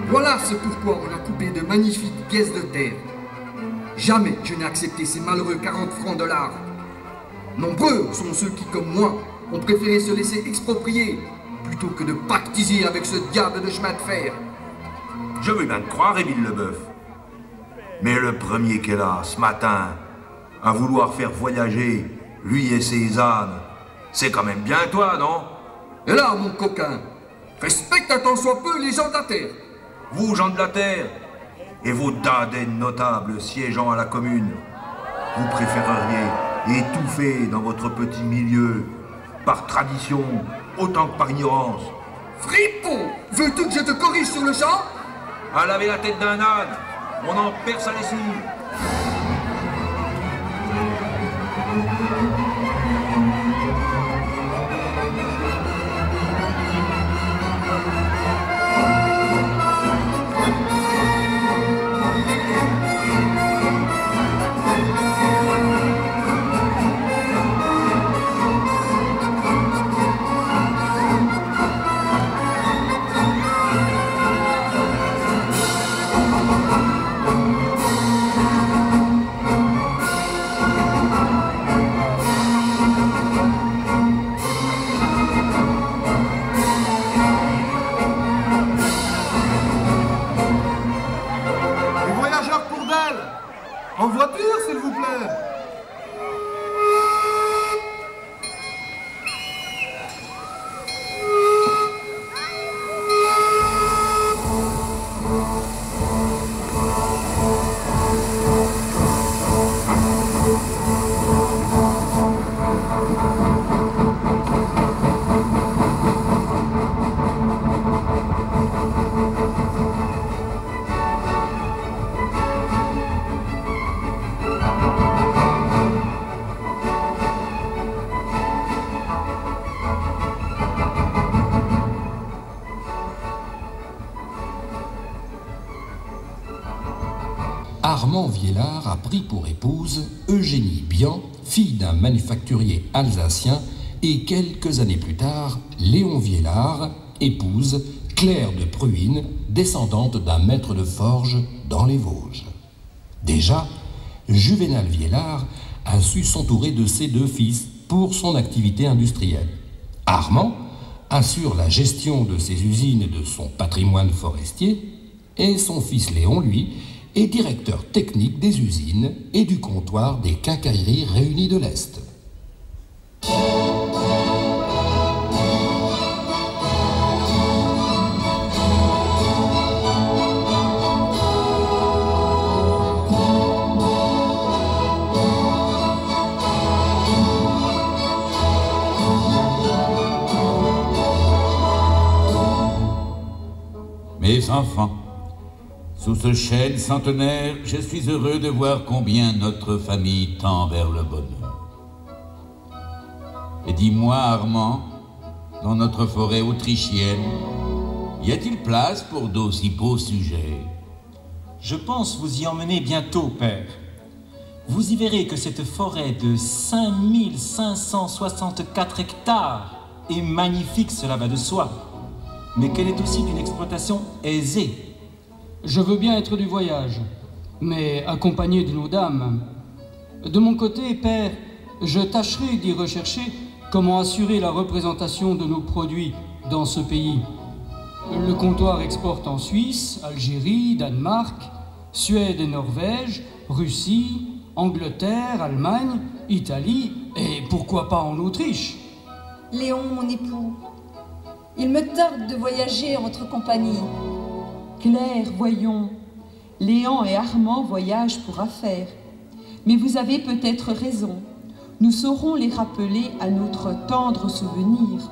Voilà ce pourquoi on a coupé de magnifiques pièces de terre. Jamais je n'ai accepté ces malheureux 40 francs de l'art. Nombreux sont ceux qui, comme moi, ont préféré se laisser exproprier plutôt que de pactiser avec ce diable de chemin de fer. Je veux bien te croire, Émile Leboeuf. Mais le premier qu'est là, ce matin, à vouloir faire voyager lui et ses ânes, c'est quand même bien toi, non? Et là, mon coquin, respecte un tant soit peu les gens de la terre. Vous, gens de la terre, et vos dadennes notables siégeant à la commune, vous préféreriez étouffer dans votre petit milieu, par tradition, autant que par ignorance. Fripon, veux-tu que je te corrige sur le champ? À laver la tête d'un âne, on en perd sa lessive. En voiture, s'il vous plaît. Armand Viellard a pris pour épouse Eugénie Bian, fille d'un manufacturier alsacien, et quelques années plus tard, Léon Viellard épouse Claire de Pruine, descendante d'un maître de forge dans les Vosges. Déjà, Juvénal Viellard a su s'entourer de ses 2 fils pour son activité industrielle. Armand assure la gestion de ses usines et de son patrimoine forestier, et son fils Léon, lui, est directeur technique des usines et du comptoir des quincailleries réunies de l'Est. Mes enfants, sous ce chêne centenaire, je suis heureux de voir combien notre famille tend vers le bonheur. Et dis-moi, Armand, dans notre forêt autrichienne, y a-t-il place pour d'aussi beaux sujets? Je pense vous y emmener bientôt, père. Vous y verrez que cette forêt de 5564 hectares est magnifique, cela va de soi, mais qu'elle est aussi d'une exploitation aisée. Je veux bien être du voyage, mais accompagné de nos dames. De mon côté, père, je tâcherai d'y rechercher comment assurer la représentation de nos produits dans ce pays. Le comptoir exporte en Suisse, Algérie, Danemark, Suède et Norvège, Russie, Angleterre, Allemagne, Italie et pourquoi pas en Autriche. Léon, mon époux, il me tarde de voyager en votre compagnie. Claire, voyons, Léon et Armand voyagent pour affaires. Mais vous avez peut-être raison. Nous saurons les rappeler à notre tendre souvenir.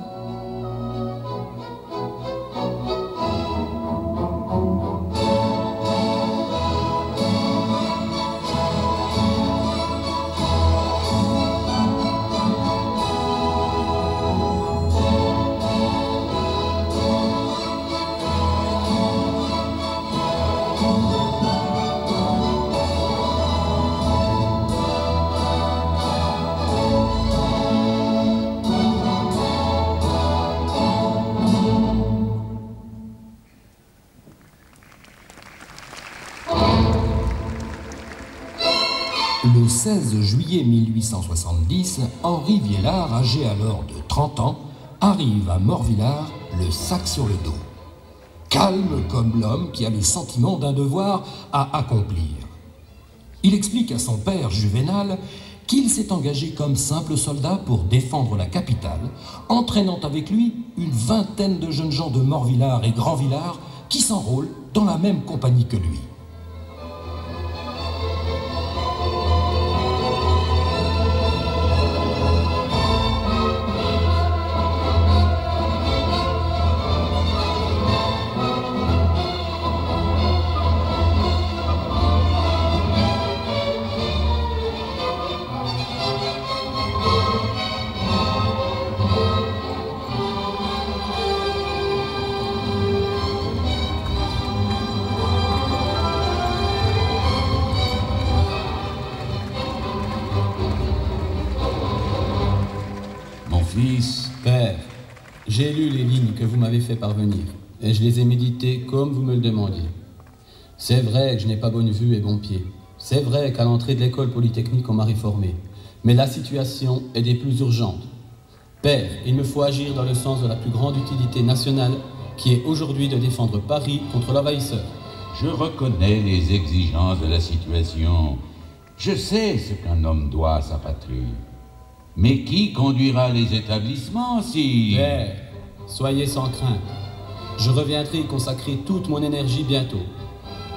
Le 16 juillet 1870, Henri Viellard, âgé alors de 30 ans, arrive à Morvillard, le sac sur le dos. Calme comme l'homme qui a le sentiment d'un devoir à accomplir. Il explique à son père Juvénal qu'il s'est engagé comme simple soldat pour défendre la capitale, entraînant avec lui une vingtaine de jeunes gens de Morvillard et Grandvillard qui s'enrôlent dans la même compagnie que lui. Fils, père, j'ai lu les lignes que vous m'avez fait parvenir, et je les ai méditées comme vous me le demandiez. C'est vrai que je n'ai pas bonne vue et bon pied. C'est vrai qu'à l'entrée de l'école polytechnique, on m'a réformé. Mais la situation est des plus urgentes. Père, il me faut agir dans le sens de la plus grande utilité nationale, qui est aujourd'hui de défendre Paris contre l'envahisseur. Je reconnais les exigences de la situation. Je sais ce qu'un homme doit à sa patrie. Mais qui conduira les établissements si... Père, soyez sans crainte. Je reviendrai y consacrer toute mon énergie bientôt.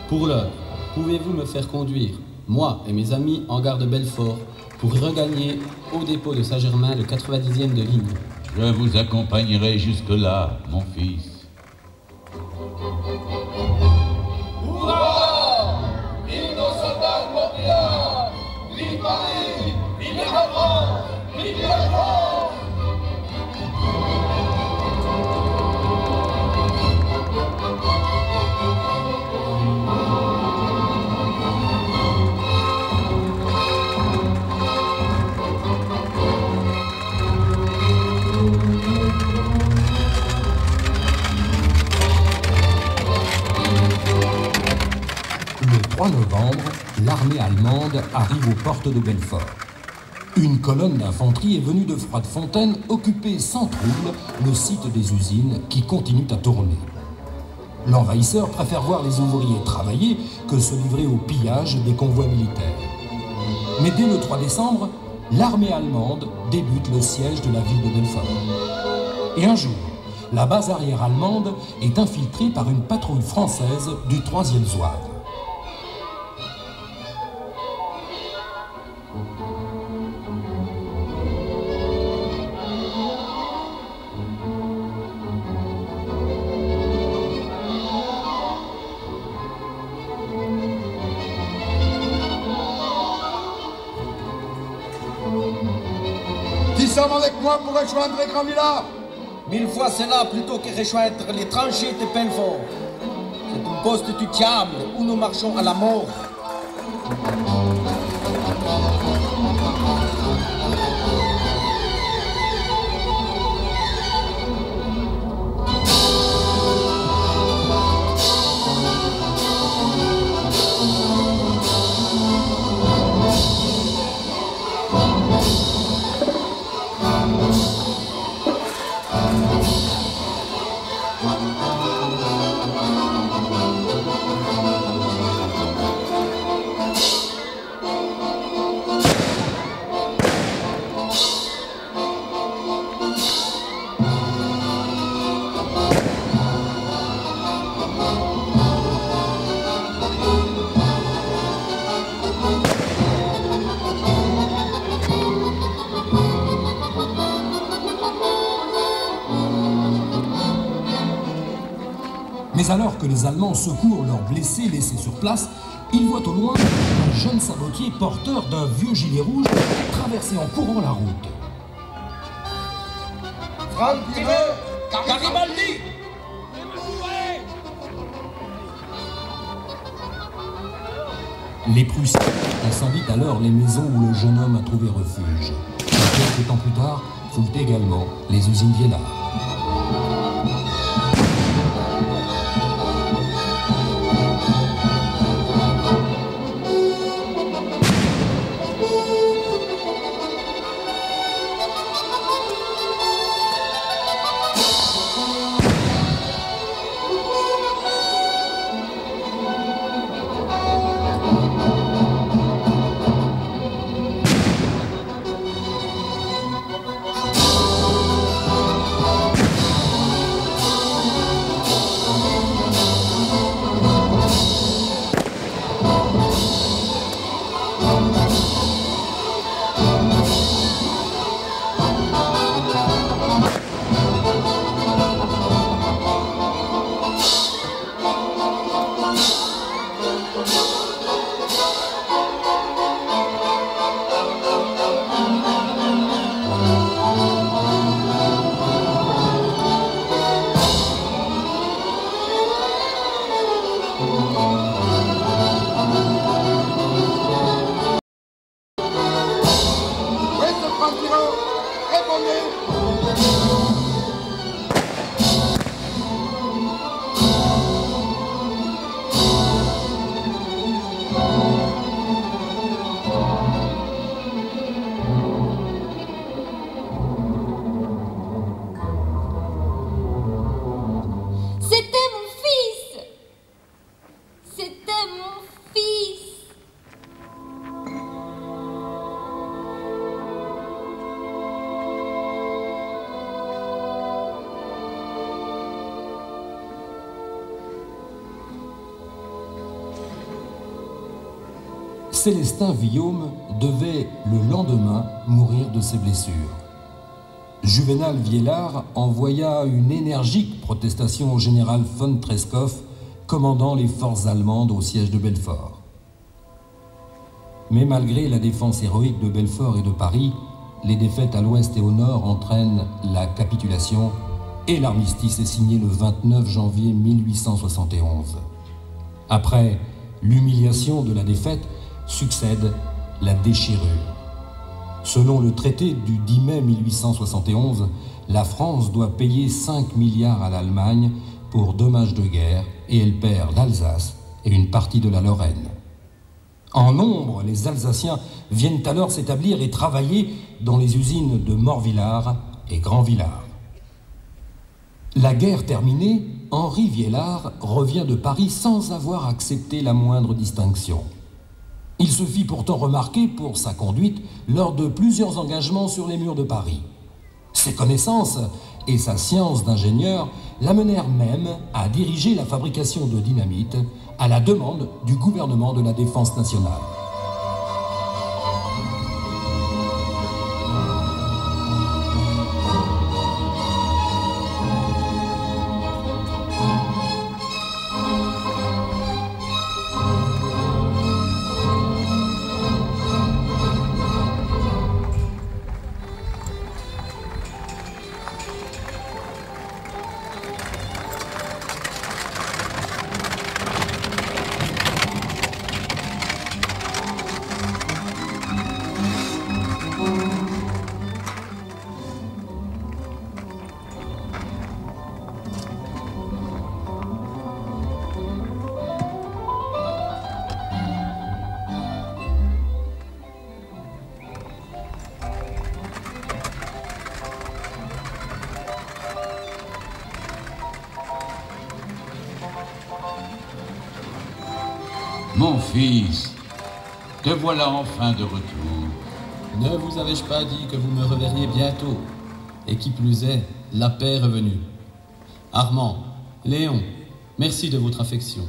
Pour l'heure, pouvez-vous me faire conduire, moi et mes amis, en gare de Belfort, pour regagner au dépôt de Saint-Germain le 90e de ligne? Je vous accompagnerai jusque-là, mon fils. Hurrah! Vive nos soldats de Morvillard! Vive Paris! Vive la France! Vive la France! Le 3 novembre, l'armée allemande arrive aux portes de Belfort. Une colonne d'infanterie est venue de Froidefontaine occuper sans trouble le site des usines qui continuent à tourner. L'envahisseur préfère voir les ouvriers travailler que se livrer au pillage des convois militaires. Mais dès le 3 décembre, l'armée allemande débute le siège de la ville de Belfort. Et un jour, la base arrière allemande est infiltrée par une patrouille française du 3e zouave. Qui sommes avec moi pour rejoindre les grands villas? 1000 fois cela plutôt que rejoindre les tranchées de Belfort. C'est un poste du diable où nous marchons à la mort. Mais alors que les Allemands secourent leurs blessés laissés sur place, ils voient au loin un jeune sabotier porteur d'un vieux gilet rouge traverser en courant la route. Garibaldi! Les Prussiens incendient alors les maisons où le jeune homme a trouvé refuge. Et quelques temps plus tard, fouillent également les usines Viellard. Célestin Villaume devait le lendemain mourir de ses blessures. Juvénal Viellard envoya une énergique protestation au général von Tresckow, commandant les forces allemandes au siège de Belfort. Mais malgré la défense héroïque de Belfort et de Paris, les défaites à l'ouest et au nord entraînent la capitulation et l'armistice est signé le 29 janvier 1871. Après l'humiliation de la défaite, succède la déchirure. Selon le traité du 10 mai 1871, la France doit payer 5 milliards à l'Allemagne pour dommages de guerre et elle perd l'Alsace et une partie de la Lorraine. En nombre, les Alsaciens viennent alors s'établir et travailler dans les usines de Morvillars et Grandvillars. La guerre terminée, Henri Viellard revient de Paris sans avoir accepté la moindre distinction. Il se fit pourtant remarquer pour sa conduite lors de plusieurs engagements sur les murs de Paris. Ses connaissances et sa science d'ingénieur l'amenèrent même à diriger la fabrication de dynamite à la demande du gouvernement de la Défense nationale. Mon fils, te voilà enfin de retour. Ne vous avais-je pas dit que vous me reverriez bientôt? Et qui plus est, la paix est revenue. Armand, Léon, merci de votre affection.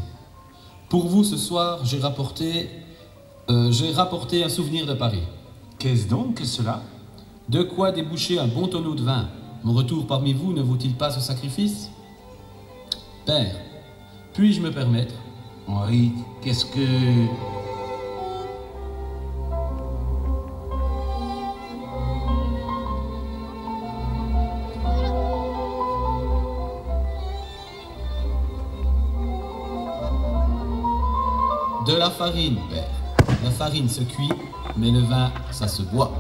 Pour vous, ce soir, j'ai rapporté un souvenir de Paris. Qu'est-ce donc que cela? De quoi déboucher un bon tonneau de vin. Mon retour parmi vous ne vaut-il pas ce sacrifice? Père, puis-je me permettre? Henri, qu'est-ce que... De la farine, père. La farine se cuit, mais le vin, ça se boit.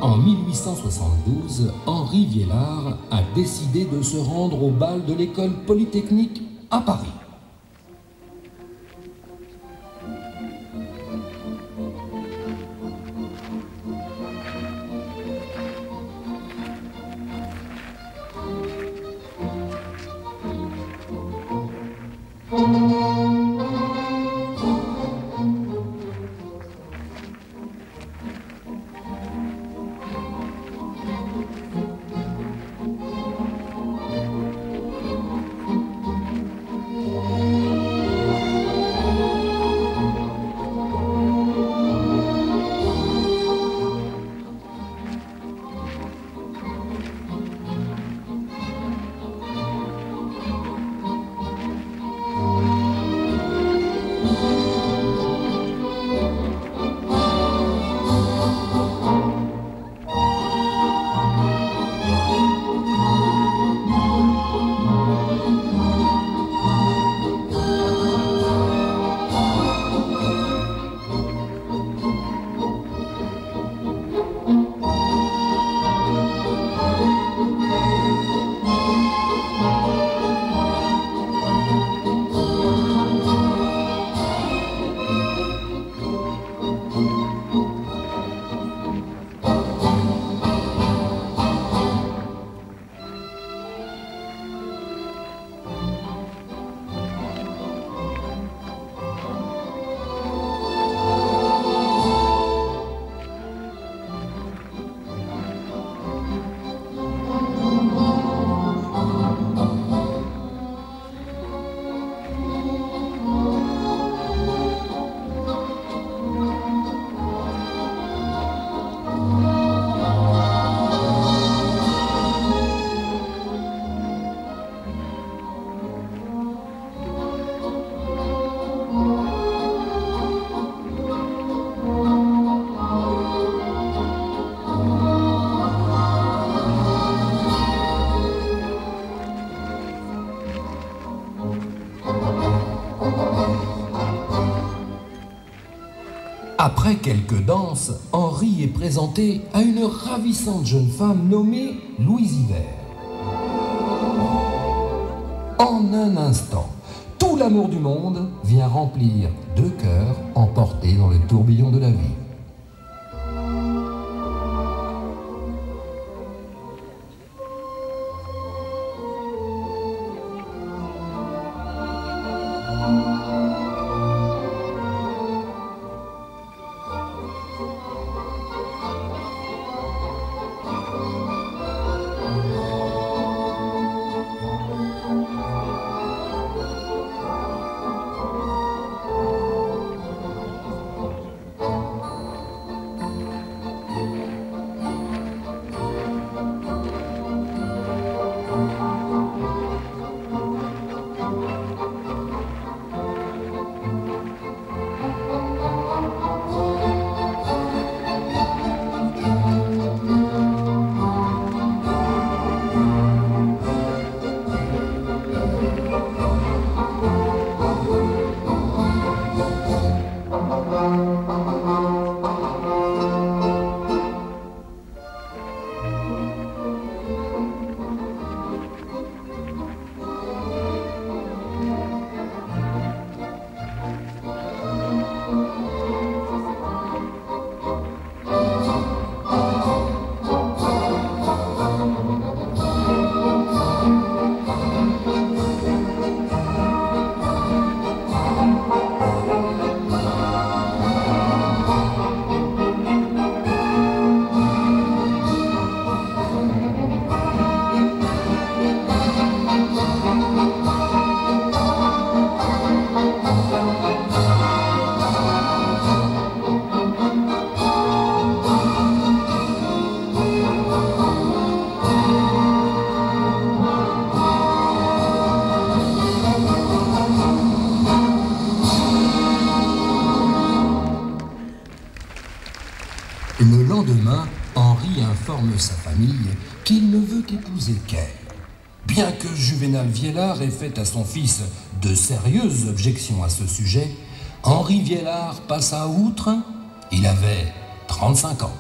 En 1872, Henri Viellard a décidé de se rendre au bal de l'école polytechnique à Paris. Après quelques danses, Henri est présenté à une ravissante jeune femme nommée Louise Yver. En un instant, tout l'amour du monde vient remplir deux cœurs emportés dans le tourbillon de la vie. Le lendemain, Henri informe sa famille qu'il ne veut épouser qu'elle. Bien que Juvénal Viellard ait fait à son fils de sérieuses objections à ce sujet, Henri Viellard passa outre. Il avait 35 ans.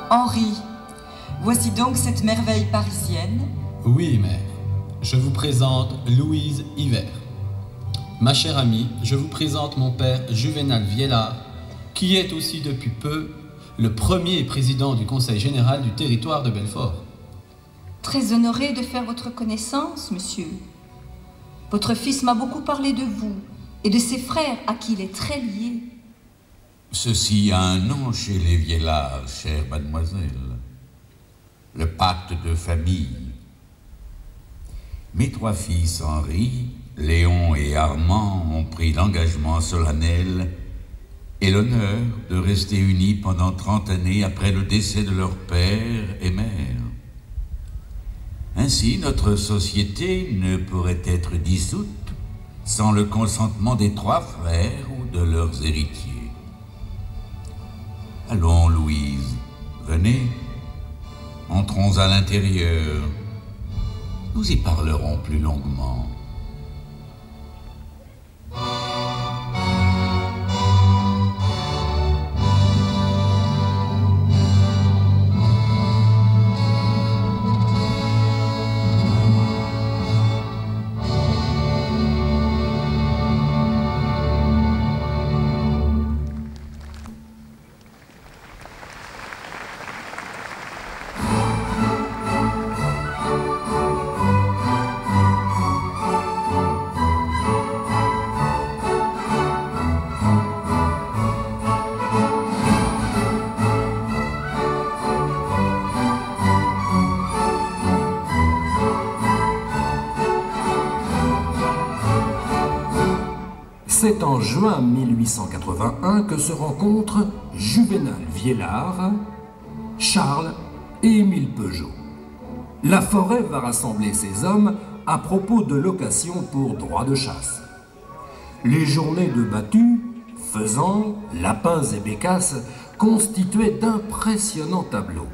Henri, voici donc cette merveille parisienne. Oui, mère. Je vous présente Louise Yver. Ma chère amie, je vous présente mon père Juvénal Viellard, qui est aussi depuis peu le premier président du Conseil général du territoire de Belfort. Très honoré de faire votre connaissance, monsieur. Votre fils m'a beaucoup parlé de vous et de ses frères à qui il est très lié. Ceci a un nom chez les Viellard, chère mademoiselle. Le pacte de famille. Mes trois fils, Henri, Léon et Armand, ont pris l'engagement solennel et l'honneur de rester unis pendant 30 années après le décès de leur père et mère. Ainsi, notre société ne pourrait être dissoute sans le consentement des trois frères ou de leurs héritiers. Allons, Louise, venez, entrons à l'intérieur. Nous y parlerons plus longuement. C'est en juin 1881 que se rencontrent Juvénal Viellard Charles et Émile Peugeot. La forêt va rassembler ces hommes à propos de location pour droit de chasse. Les journées de battues, faisans, lapins et bécasses constituaient d'impressionnants tableaux.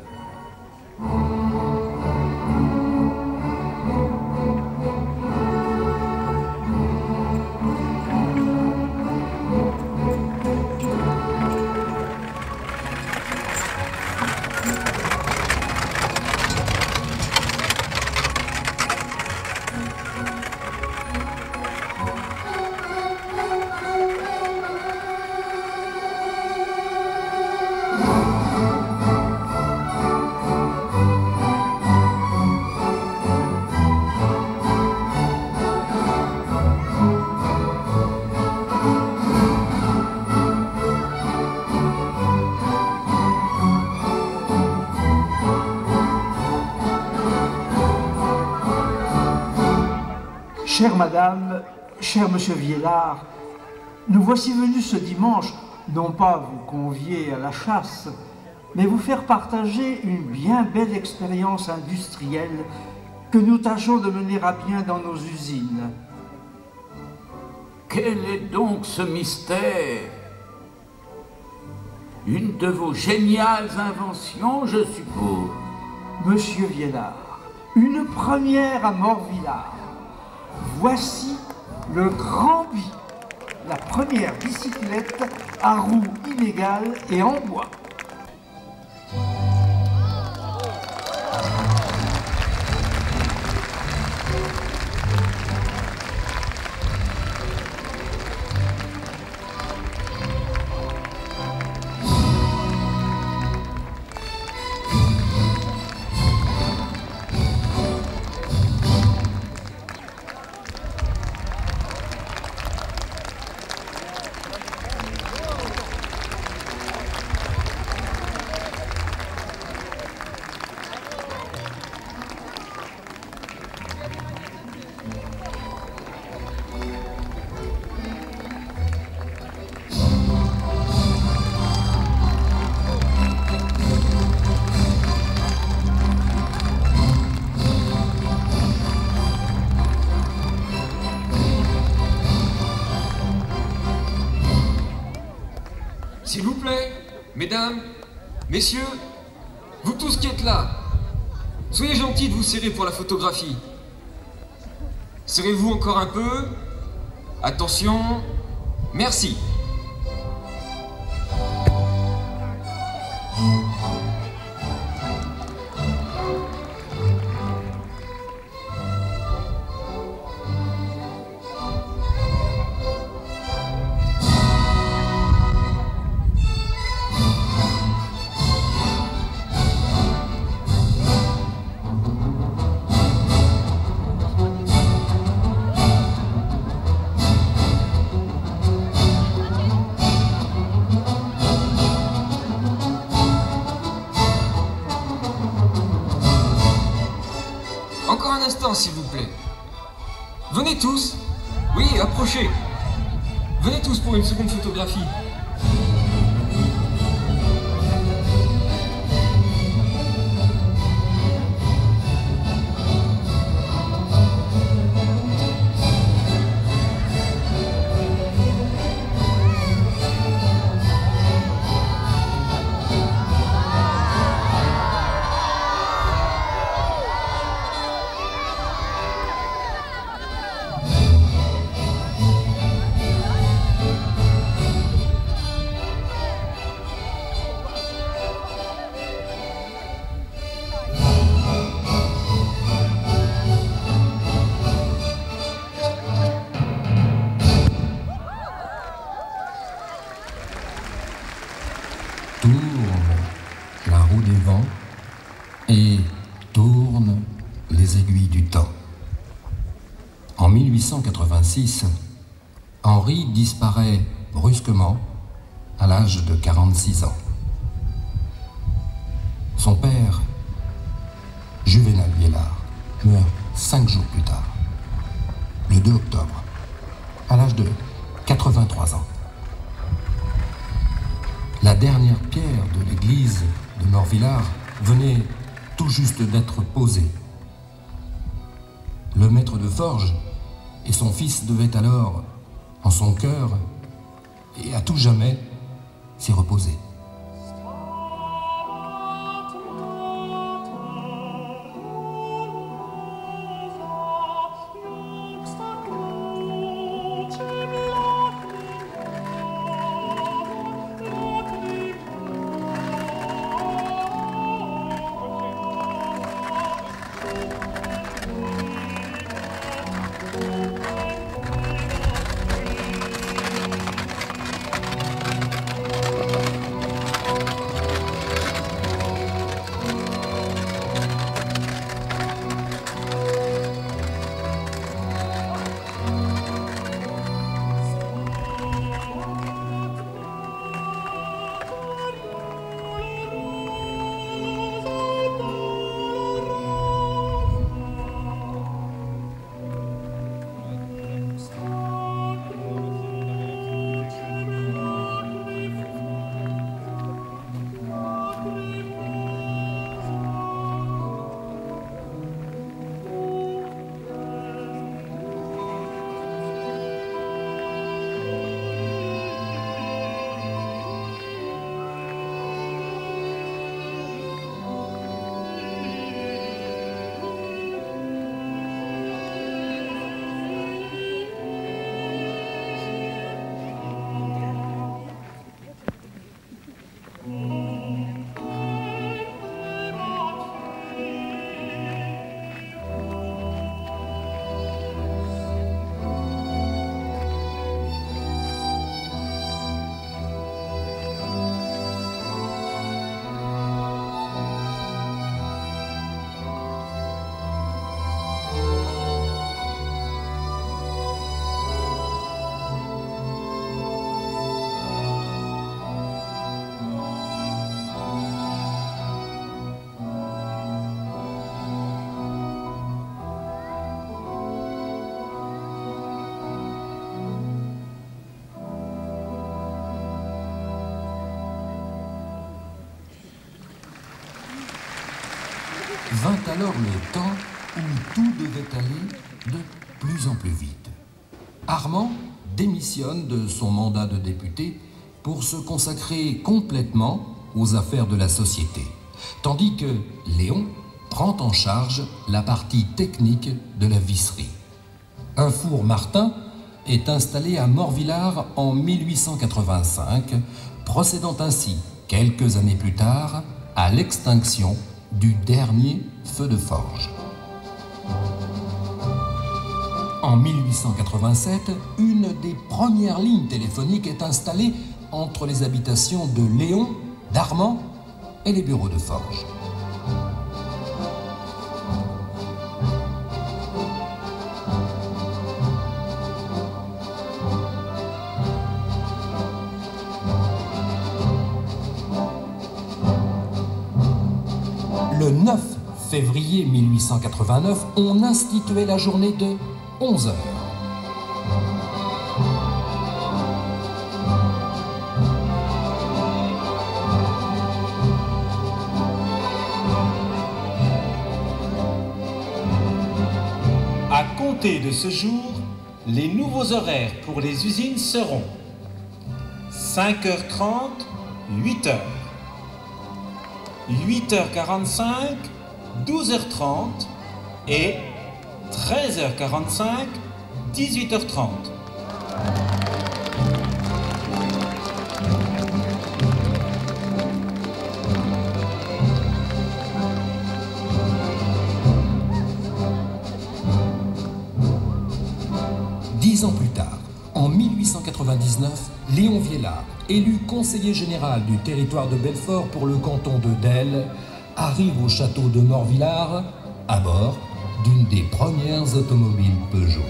Chère madame, cher monsieur Viellard, nous voici venus ce dimanche, non pas vous convier à la chasse, mais vous faire partager une bien belle expérience industrielle que nous tâchons de mener à bien dans nos usines. Quel est donc ce mystère? Une de vos géniales inventions, je suppose. Monsieur Viellard, une première à Morvillard. Voici le Grand Bi, la première bicyclette à roues inégales et en bois. S'il vous plaît, mesdames, messieurs, vous tous qui êtes là, soyez gentils de vous serrer pour la photographie. Serrez-vous encore un peu. Attention. Merci. Encore un instant, s'il vous plaît. Venez tous. Oui, approchez. Venez tous pour une seconde photographie. Tourne la roue des vents et tourne les aiguilles du temps. En 1886, Henri disparaît brusquement à l'âge de 46 ans. Son père, Juvénal Viellard, meurt 5 jours plus tard, le 2 octobre, à l'âge de 83 ans. La dernière pierre de l'église de Morvillard venait tout juste d'être posée. Le maître de forge et son fils devaient alors, en son cœur, et à tout jamais, s'y reposer. Vint alors le temps où tout devait aller de plus en plus vite. Armand démissionne de son mandat de député pour se consacrer complètement aux affaires de la société, tandis que Léon prend en charge la partie technique de la visserie. Un four Martin est installé à Morvillard en 1885, procédant ainsi, quelques années plus tard, à l'extinction du dernier feu de forge. En 1887, une des premières lignes téléphoniques est installée entre les habitations de Léon, d'Armand et les bureaux de forge. Le 9 février 1889, on instituait la journée de 11 heures. À compter de ce jour, les nouveaux horaires pour les usines seront 5h30, 8h. 8h45, 12h30 et 13h45, 18h30. Dix ans plus tard, en 1899, Léon Viellard, élu conseiller général du territoire de Belfort pour le canton de Delle, arrive au château de Morvillard à bord d'une des premières automobiles Peugeot.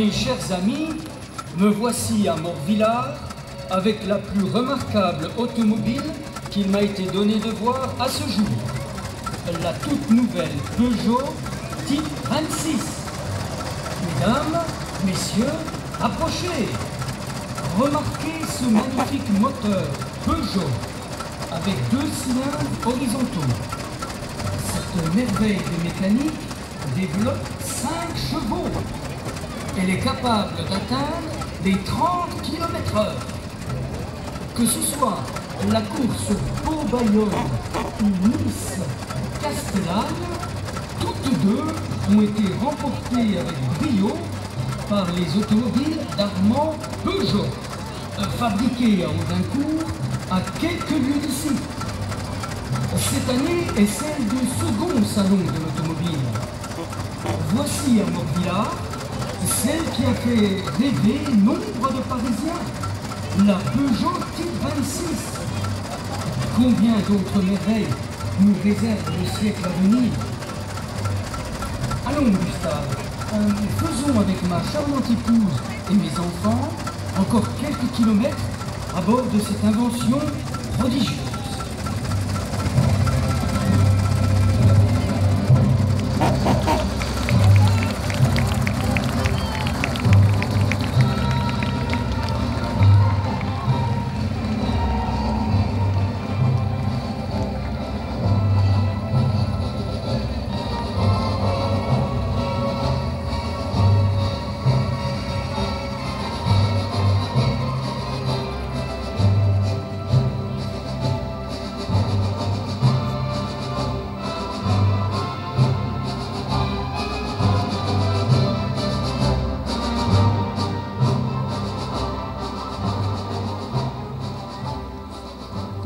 Mes chers amis, me voici à Morvillard avec la plus remarquable automobile qu'il m'a été donné de voir à ce jour. La toute nouvelle Peugeot type 26. Mesdames, messieurs, approchez. Remarquez ce magnifique moteur Peugeot avec 2 cylindres horizontaux. Cette merveille de mécanique développe 5 chevaux. Elle est capable d'atteindre les 30 km/h. Que ce soit la course Pau-Bayonne ou Nice-Castellane, toutes deux ont été remportées avec brio par les automobiles d'Armand Peugeot, fabriquées à Audincourt, à quelques lieues d'ici. Cette année est celle du second salon de l'automobile. Voici à Morvillard celle qui a fait rêver nombre de Parisiens, la Peugeot type 26. Combien d'autres merveilles nous réserve le siècle à venir? Allons, Gustave, faisons avec ma charmante épouse et mes enfants encore quelques kilomètres à bord de cette invention prodigieuse.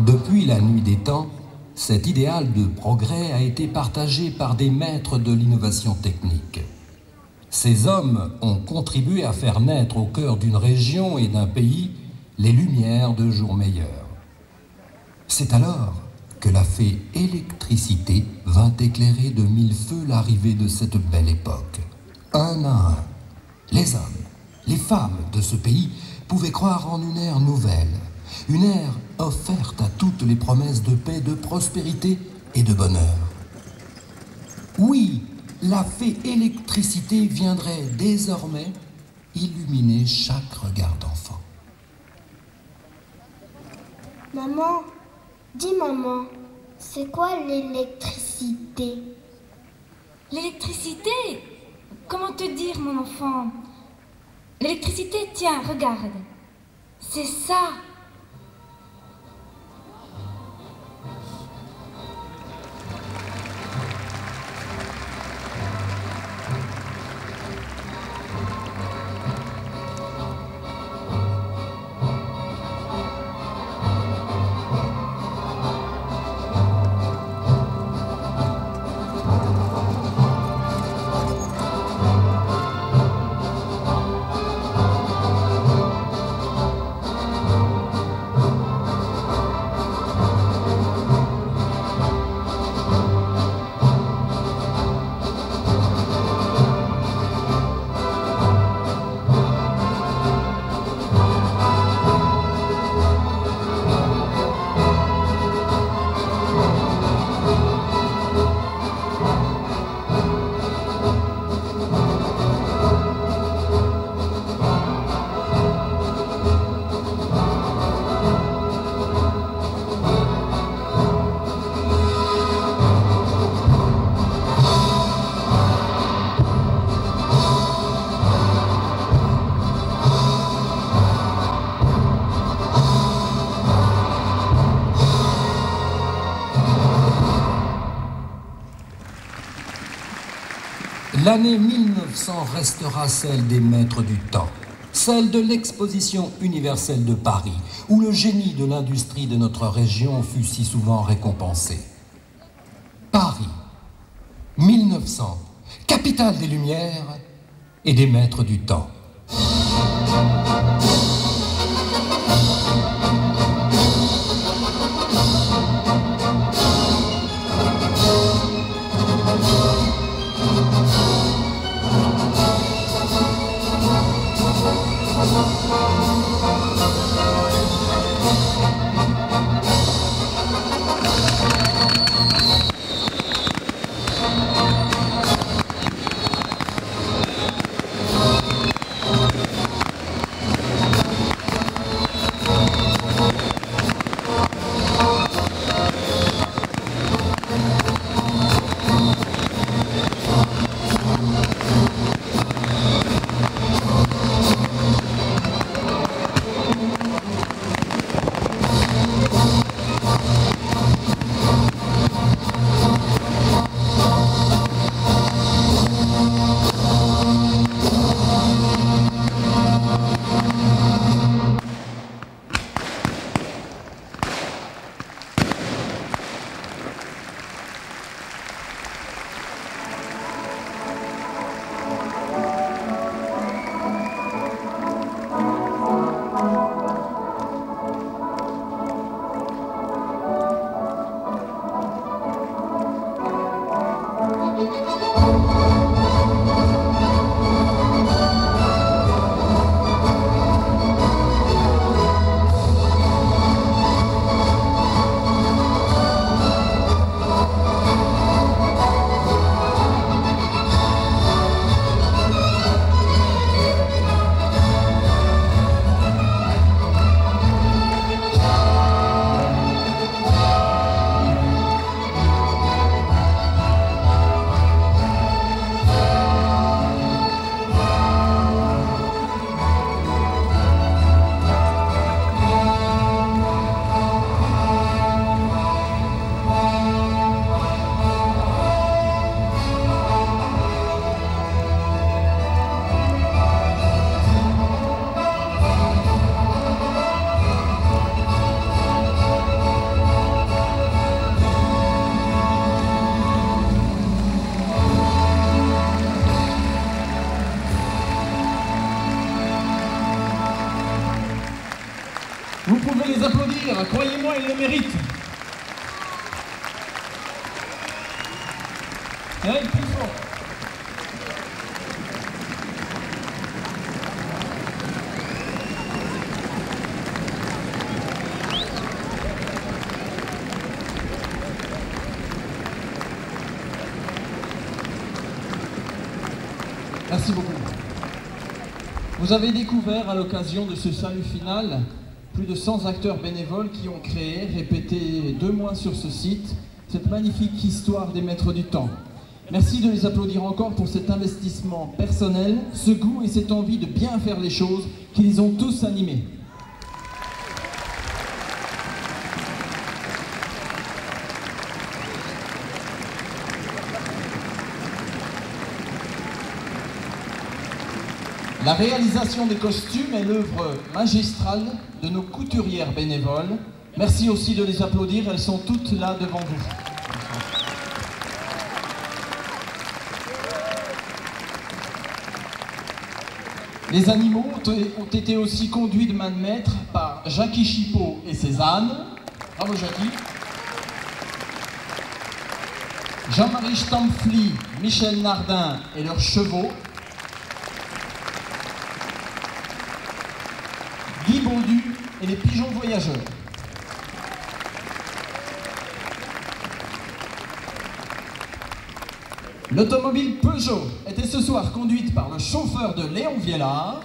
Depuis la nuit des temps, cet idéal de progrès a été partagé par des maîtres de l'innovation technique. Ces hommes ont contribué à faire naître au cœur d'une région et d'un pays les lumières de jours meilleurs. C'est alors que la fée électricité vint éclairer de mille feux l'arrivée de cette belle époque. Un à un, les hommes, les femmes de ce pays pouvaient croire en une ère nouvelle, une ère offerte à toutes les promesses de paix, de prospérité et de bonheur. Oui, la fée électricité viendrait désormais illuminer chaque regard d'enfant. Maman, dis maman, c'est quoi l'électricité? L'électricité? Comment te dire, mon enfant? L'électricité, tiens, regarde. C'est ça. L'année 1900 restera celle des maîtres du temps, celle de l'exposition universelle de Paris, où le génie de l'industrie de notre région fut si souvent récompensé. Paris, 1900, capitale des Lumières et des maîtres du temps. applaudir, croyez-moi, il le mérite. Allez, plus fort. Merci beaucoup. Vous avez découvert à l'occasion de ce salut final plus de 100 acteurs bénévoles qui ont créé, répété 2 mois sur ce site, cette magnifique histoire des maîtres du temps. Merci de les applaudir encore pour cet investissement personnel, ce goût et cette envie de bien faire les choses qui les ont tous animés. La réalisation des costumes est l'œuvre magistrale de nos couturières bénévoles. Merci aussi de les applaudir, elles sont toutes là devant vous. Les animaux ont été aussi conduits de main de maître par Jackie Chipot et ses ânes. Bravo Jackie. Jean-Marie Stampfli, Michel Nardin et leurs chevaux. Guy Baudu et les pigeons voyageurs. L'automobile Peugeot était ce soir conduite par le chauffeur de Léon Viellard,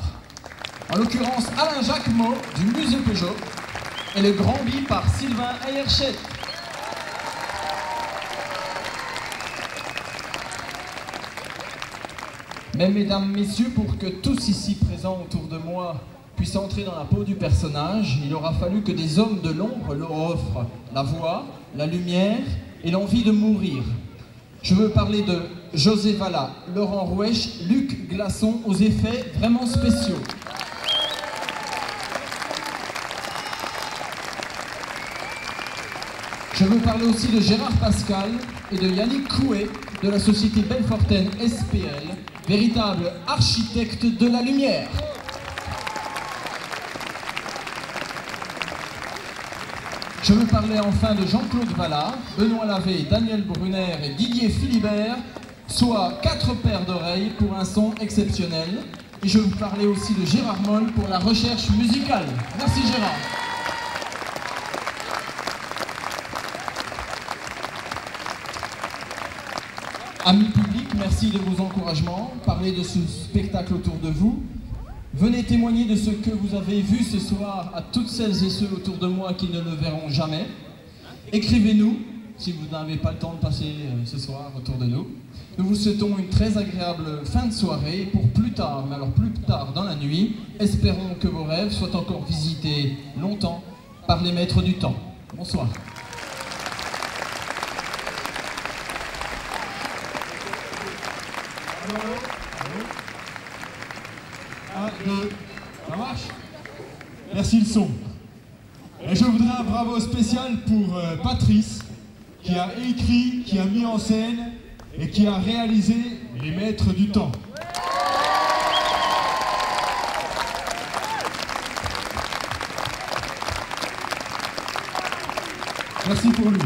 en l'occurrence Alain Jacquemot du musée Peugeot, et le Grand Bi par Sylvain Ayerchette. Mais mesdames, messieurs, pour que tous ici présents autour de moi puissent entrer dans la peau du personnage, il aura fallu que des hommes de l'ombre leur offrent la voix, la lumière et l'envie de mourir. Je veux parler de José Valla, Laurent Rouèche, Luc Glaçon aux effets vraiment spéciaux. Je veux parler aussi de Gérard Pascal et de Yannick Coué de la société Belfortaine SPL, véritable architecte de la lumière. Je veux parler enfin de Jean-Claude Valla, Benoît Lavé, Daniel Brunner et Didier Philibert, soit 4 paires d'oreilles pour un son exceptionnel. Et je veux parler aussi de Gérard Moll pour la recherche musicale. Merci Gérard. Amis publics, merci de vos encouragements. Parlez de ce spectacle autour de vous. Venez témoigner de ce que vous avez vu ce soir à toutes celles et ceux autour de moi qui ne le verront jamais. Écrivez-nous si vous n'avez pas le temps de passer ce soir autour de nous. Nous vous souhaitons une très agréable fin de soirée pour plus tard, mais alors plus tard dans la nuit. Espérons que vos rêves soient encore visités longtemps par les maîtres du temps. Bonsoir. Ça marche? Merci le son. Et je voudrais un bravo spécial pour Patrice, qui a écrit, qui a mis en scène et qui a réalisé les maîtres du temps. Merci pour lui.